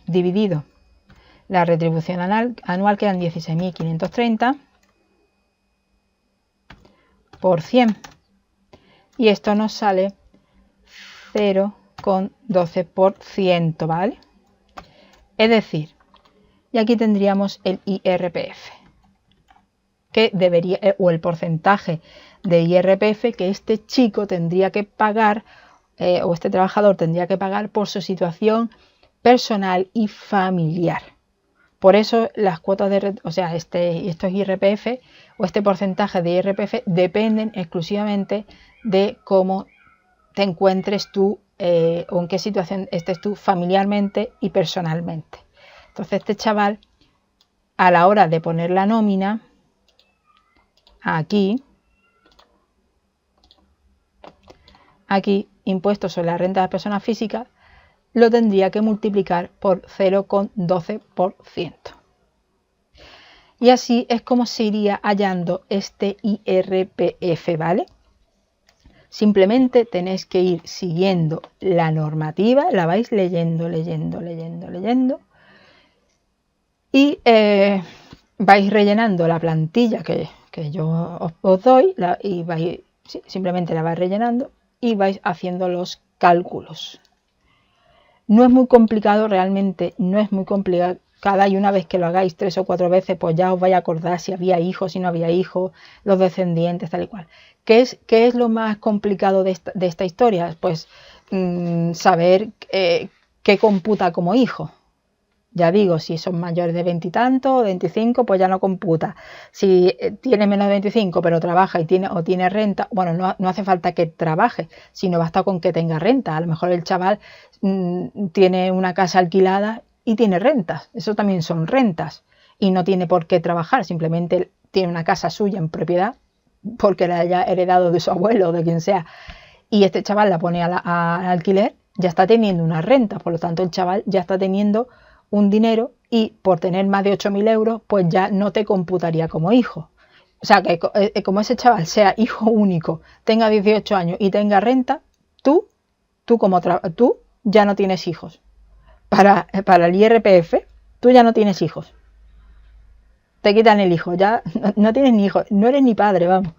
dividido la retribución anual quedan 16.530 por 100. Y esto nos sale 0,12%, ¿vale? Es decir, y aquí tendríamos el IRPF, que debería, o el porcentaje de IRPF que este chico tendría que pagar, o este trabajador tendría que pagar por su situación personal y familiar. Por eso las cuotas de, o sea, estos IRPF o este porcentaje de IRPF dependen exclusivamente de cómo te encuentres tú o en qué situación estés tú familiarmente y personalmente. Entonces este chaval, a la hora de poner la nómina, aquí, impuestos sobre la renta de las personas físicas, lo tendría que multiplicar por 0,12%. Y así es como se iría hallando este IRPF, ¿vale? Simplemente tenéis que ir siguiendo la normativa, la vais leyendo y vais rellenando la plantilla que yo os doy y vais, simplemente la vais rellenando y vais haciendo los cálculos. No es muy complicado, realmente no es muy complicado. Y una vez que lo hagáis 3 o 4 veces, pues ya os vais a acordar si había hijos, si no había hijos, los descendientes, tal y cual. ¿Qué es lo más complicado de esta historia? Pues saber qué computa como hijo. Ya digo, si son mayores de 20 y tanto, 25, pues ya no computa. Si tiene menos de 25, pero trabaja y tiene renta, bueno, no hace falta que trabaje, sino basta con que tenga renta. A lo mejor el chaval tiene una casa alquilada y tiene rentas. Eso también son rentas. Y no tiene por qué trabajar, simplemente tiene una casa suya en propiedad porque la haya heredado de su abuelo o de quien sea. Y este chaval la pone al alquiler, ya está teniendo una renta. Por lo tanto, el chaval ya está teniendo un dinero y por tener más de 8.000 euros, pues ya no te computaría como hijo. O sea, que como ese chaval sea hijo único, tenga 18 años y tenga renta, tú ya no tienes hijos. Para el IRPF, tú ya no tienes hijos. Te quitan el hijo, ya no tienes ni hijo, no eres ni padre, vamos.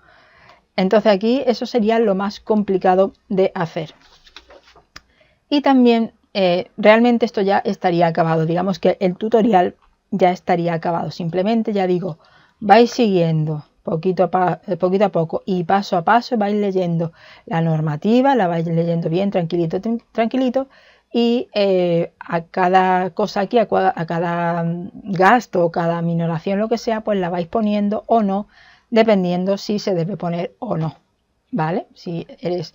Entonces aquí eso sería lo más complicado de hacer. Y también realmente esto ya estaría acabado. Digamos que el tutorial ya estaría acabado. Simplemente, ya digo, vais siguiendo poquito a poco y paso a paso, vais leyendo la normativa, la vais leyendo bien, tranquilito. Y a cada cosa aquí, a cada gasto o cada minoración, lo que sea, pues la vais poniendo o no, dependiendo si se debe poner o no. ¿Vale? Si eres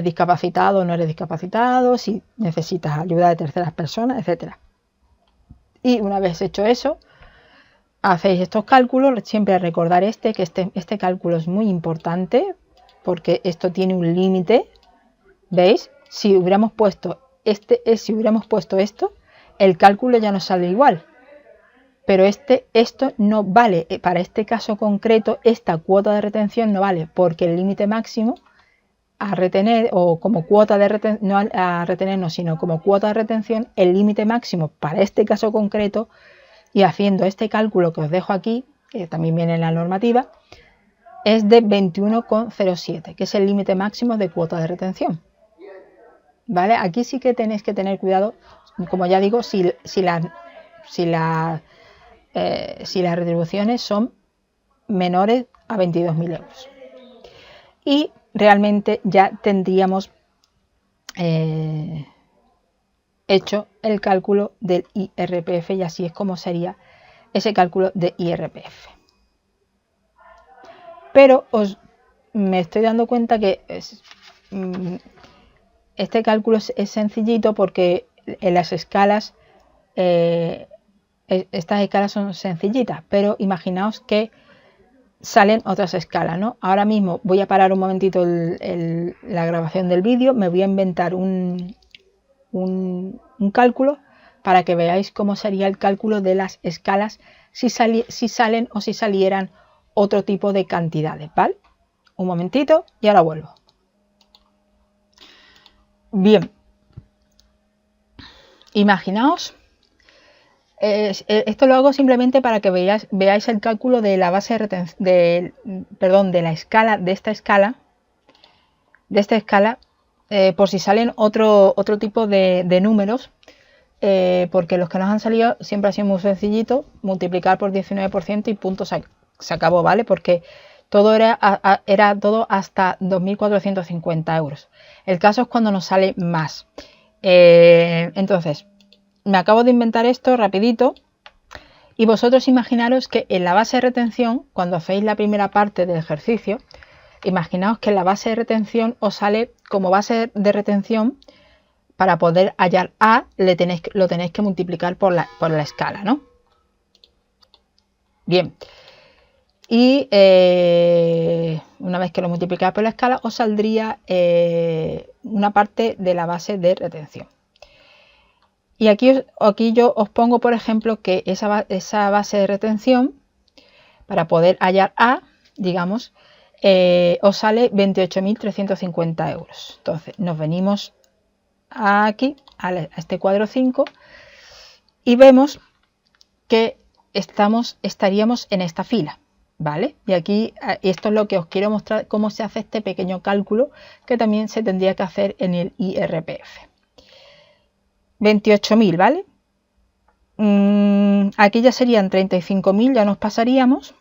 discapacitado o no eres discapacitado, si necesitas ayuda de terceras personas, etcétera. Y una vez hecho eso, hacéis estos cálculos. Siempre recordar que este cálculo es muy importante porque esto tiene un límite. ¿Veis? Si hubiéramos puesto esto, el cálculo ya nos sale igual. Pero esto no vale. Para este caso concreto, esta cuota de retención no vale porque el límite máximo a retener, o como cuota de retención, no a retener, no, sino como cuota de retención, el límite máximo para este caso concreto, y haciendo este cálculo que os dejo aquí, que también viene en la normativa, es de 21,07, que es el límite máximo de cuota de retención. ¿Vale? Aquí sí que tenéis que tener cuidado, como ya digo, si las retribuciones son menores a 22.000 euros. Y realmente ya tendríamos hecho el cálculo del IRPF, y así es como sería ese cálculo de IRPF. Pero me estoy dando cuenta que este cálculo es sencillito porque en las escalas, estas escalas son sencillitas, pero imaginaos que salen otras escalas, ¿no? Ahora mismo voy a parar un momentito la grabación del vídeo, me voy a inventar un cálculo para que veáis cómo sería el cálculo de las escalas si salen o si salieran otro tipo de cantidades, ¿vale? Un momentito y ahora vuelvo. Bien, imaginaos Esto lo hago simplemente para que veáis el cálculo de la base de la escala, de esta escala, por si salen otro tipo de números, porque los que nos han salido siempre ha sido muy sencillito, multiplicar por 19% y punto, se acabó, ¿vale? Porque todo era todo hasta 2.450 euros. El caso es cuando nos sale más. Entonces, me acabo de inventar esto rapidito y vosotros imaginaros que en la base de retención, cuando hacéis la primera parte del ejercicio, imaginaos que en la base de retención os sale como base de retención, para poder hallar A, lo tenéis que multiplicar por la escala, ¿no? Bien. Y una vez que lo multiplicáis por la escala, os saldría una parte de la base de retención. Y aquí yo os pongo, por ejemplo, que esa base de retención, para poder hallar A, digamos, os sale 28.350 euros. Entonces, nos venimos aquí a este cuadro 5 y vemos que estaríamos en esta fila, ¿vale? Y aquí esto es lo que os quiero mostrar, cómo se hace este pequeño cálculo que también se tendría que hacer en el IRPF. 28.000, ¿vale? Aquí ya serían 35.000, ya nos pasaríamos,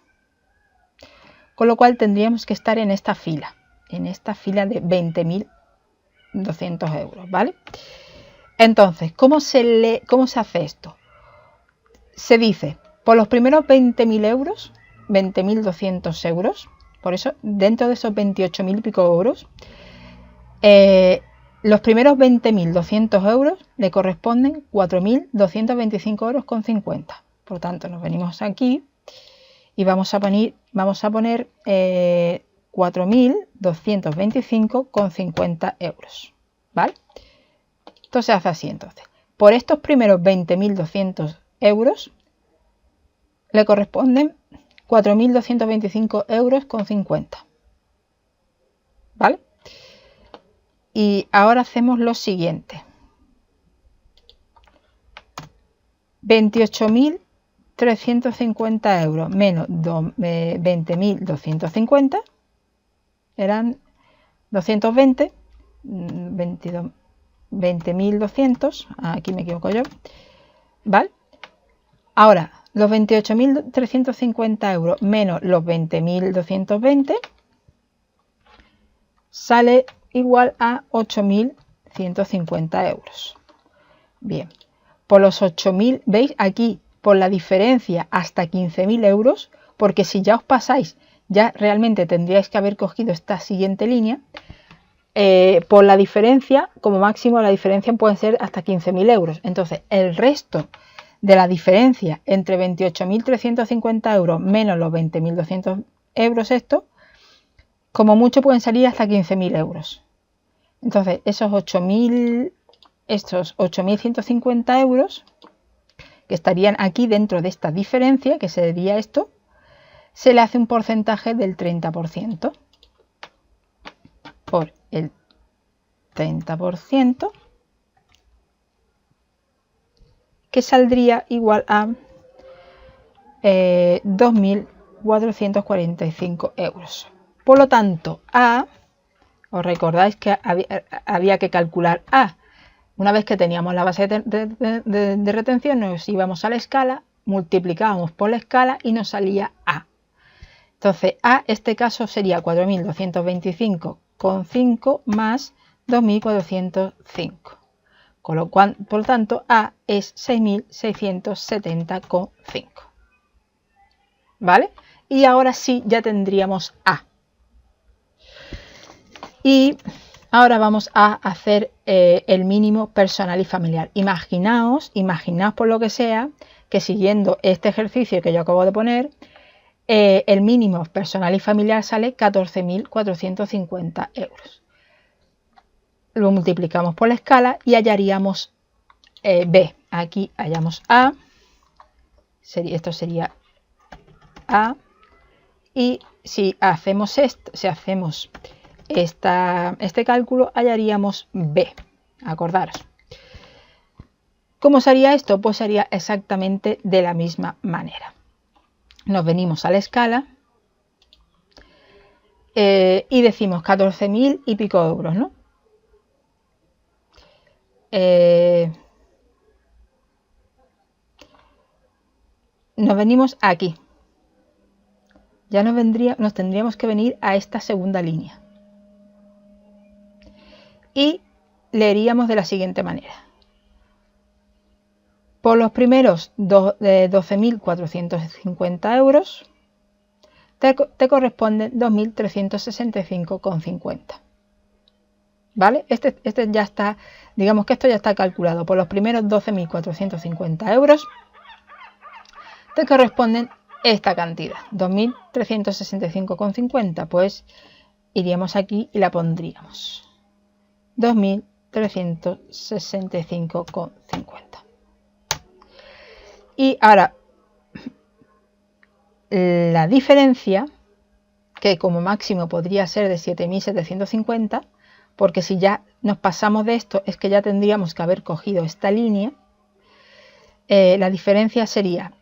con lo cual tendríamos que estar en esta fila de 20.200 euros, ¿vale? Entonces, ¿cómo se hace esto? Se dice, por los primeros 20.000 euros, 20.200 euros, por eso dentro de esos 28.000 y pico euros, los primeros 20.200 euros le corresponden 4.225 euros con 50. Por tanto, nos venimos aquí y vamos a poner 4.225 con 50 euros, ¿vale? Esto se hace así entonces. Por estos primeros 20.200 euros le corresponden 4.225 euros con 50, ¿vale? Y ahora hacemos lo siguiente. 28.350 euros menos 20.250 eran 220, 20.200, aquí me equivoco yo, ¿vale? Ahora, los 28.350 euros menos los 20.220 sale igual a 8.150 euros. Bien, por los 8.000, ¿veis? Aquí, por la diferencia hasta 15.000 euros, porque si ya os pasáis, ya realmente tendríais que haber cogido esta siguiente línea. Por la diferencia, como máximo la diferencia puede ser hasta 15.000 euros. Entonces, el resto de la diferencia entre 28.350 euros menos los 20.200 euros, esto, como mucho pueden salir hasta 15.000 euros. Entonces, estos 8.150 euros que estarían aquí dentro de esta diferencia, que sería esto, se le hace un porcentaje del 30%. Por el 30%, que saldría igual a 2.445 euros. Por lo tanto, A, os recordáis que había que calcular A. Una vez que teníamos la base de retención, nos íbamos a la escala, multiplicábamos por la escala y nos salía A. Entonces, A, este caso sería 4.225,5 más 2.405. Con lo cual, por lo tanto, A es 6.670,5. ¿Vale? Y ahora sí, ya tendríamos A. Y ahora vamos a hacer el mínimo personal y familiar. Imaginaos por lo que sea, que siguiendo este ejercicio que yo acabo de poner, el mínimo personal y familiar sale 14.450 euros. Lo multiplicamos por la escala y hallaríamos B. Aquí hallamos A, esto sería A, y si hacemos este cálculo, hallaríamos B. Acordaros. ¿Cómo sería esto? Pues sería exactamente de la misma manera. Nos venimos a la escala y decimos 14.000 y pico euros, ¿no? Nos venimos aquí. Ya nos tendríamos que venir a esta segunda línea. Y leeríamos de la siguiente manera. Por los primeros 12.450 euros te corresponden 2.365,50. ¿Vale? Este ya está, digamos que esto ya está calculado. Por los primeros 12.450 euros te corresponden esta cantidad, 2.365,50. Pues iríamos aquí y la pondríamos. 2.365,50. Y ahora, la diferencia, que como máximo podría ser de 7.750, porque si ya nos pasamos de esto, es que ya tendríamos que haber cogido esta línea. La diferencia sería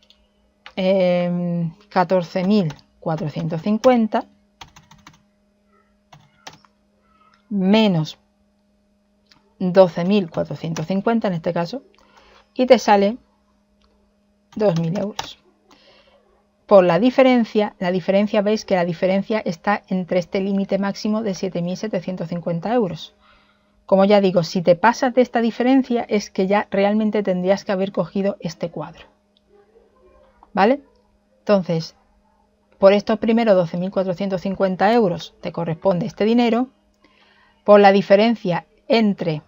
14.450 menos 12.450 en este caso, y te sale 2.000 euros. Por la diferencia veis que la diferencia está entre este límite máximo de 7.750 euros. Como ya digo, si te pasas de esta diferencia es que ya realmente tendrías que haber cogido este cuadro. ¿Vale? Entonces, por estos primeros 12.450 euros te corresponde este dinero. Por la diferencia entre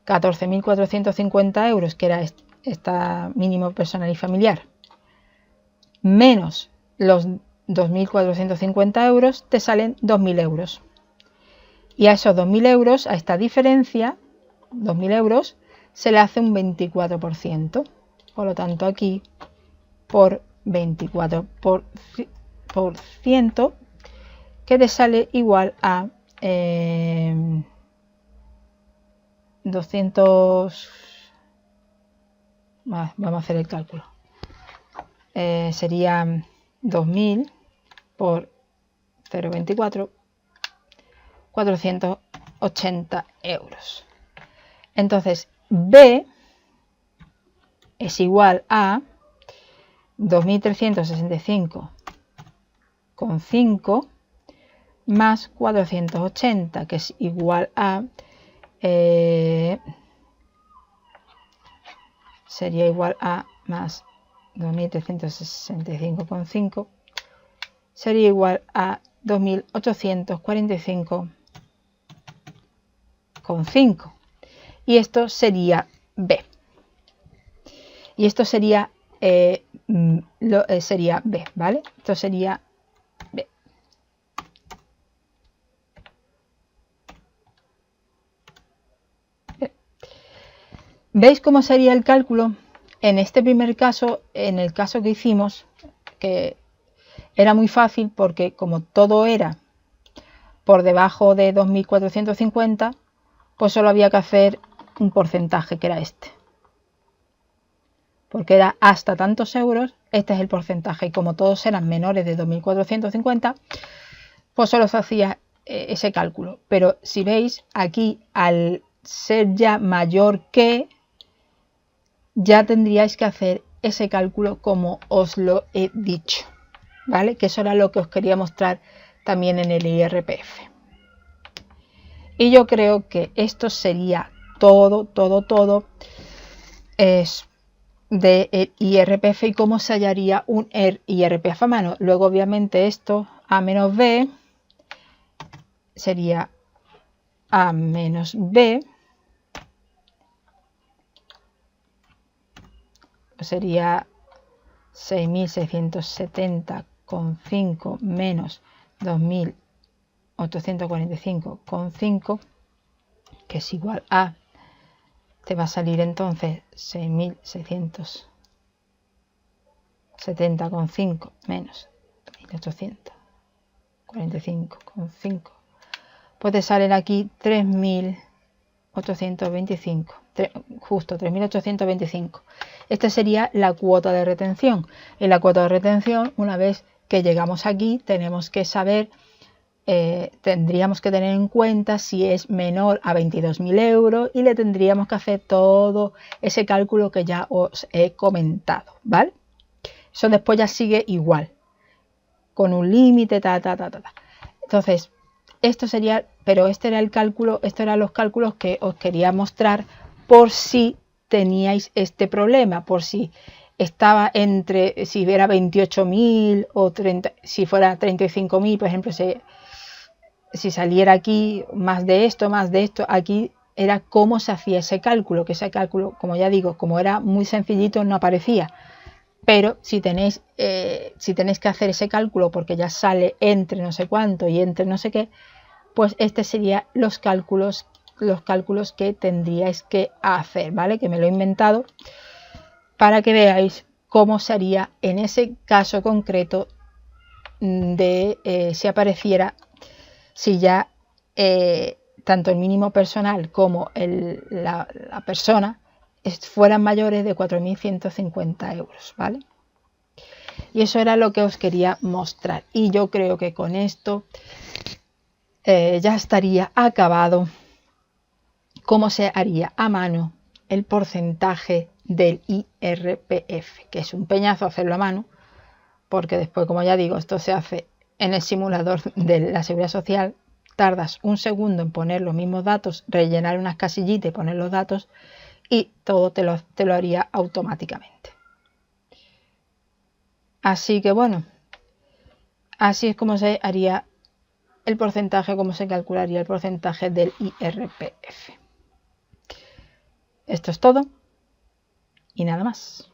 14.450 euros, que era esta mínimo personal y familiar, menos los 2.450 euros, te salen 2.000 euros. Y a esos 2.000 euros, a esta diferencia, 2.000 euros, se le hace un 24%. Por lo tanto, aquí, por 24%, que te sale igual a 200... Vamos a hacer el cálculo. Sería 2.000 por 0,24, 480 euros. Entonces, B es igual a 2.365,5 más 480, que es igual a sería igual a más 2.365,5 sería igual a 2.845,5, y esto sería B. Y esto sería sería B, ¿vale? Esto sería B. ¿Veis cómo sería el cálculo? En este primer caso, en el caso que hicimos, que era muy fácil porque como todo era por debajo de 2.450, pues solo había que hacer un porcentaje, que era este. Porque era hasta tantos euros, este es el porcentaje. Y como todos eran menores de 2.450, pues solo se hacía ese cálculo. Pero si veis, aquí al ser ya mayor que, ya tendríais que hacer ese cálculo como os lo he dicho, ¿vale? Que eso era lo que os quería mostrar también en el IRPF. Y yo creo que esto sería todo es de el IRPF y cómo se hallaría un IRPF a mano. Luego, obviamente, esto A menos B sería A menos B, sería 6.670,5 menos 2.845,5, que es igual a, te va a salir entonces 6.670,5 menos 2.845,5, pues te salen aquí 3.000 3.825, justo 3.825. Esta sería la cuota de retención. En la cuota de retención, una vez que llegamos aquí, tenemos que saber, tendríamos que tener en cuenta si es menor a 22.000 euros y le tendríamos que hacer todo ese cálculo que ya os he comentado, ¿vale? Eso después ya sigue igual, con un límite, Entonces, esto sería, pero este era el cálculo, estos eran los cálculos que os quería mostrar por si teníais este problema, por si estaba entre, si era 28.000 o 30, si fuera 35.000, por ejemplo, si saliera aquí más de esto, aquí era cómo se hacía ese cálculo, que ese cálculo, como ya digo, como era muy sencillito, no aparecía. Pero si tenéis que hacer ese cálculo porque ya sale entre no sé cuánto y entre no sé qué, pues este serían los cálculos que tendríais que hacer, ¿vale? Que me lo he inventado para que veáis cómo se haría en ese caso concreto de si apareciera, si ya tanto el mínimo personal como la persona fueran mayores de 4.150 euros, ¿vale? Y eso era lo que os quería mostrar. Y yo creo que con esto ya estaría acabado cómo se haría a mano el porcentaje del IRPF, que es un peñazo hacerlo a mano, porque después, como ya digo, esto se hace en el simulador de la Seguridad Social, tardas un segundo en poner los mismos datos, rellenar unas casillitas y poner los datos, y todo te lo haría automáticamente. Así que bueno, así es como se haría el porcentaje, cómo se calcularía el porcentaje del IRPF. Esto es todo y nada más.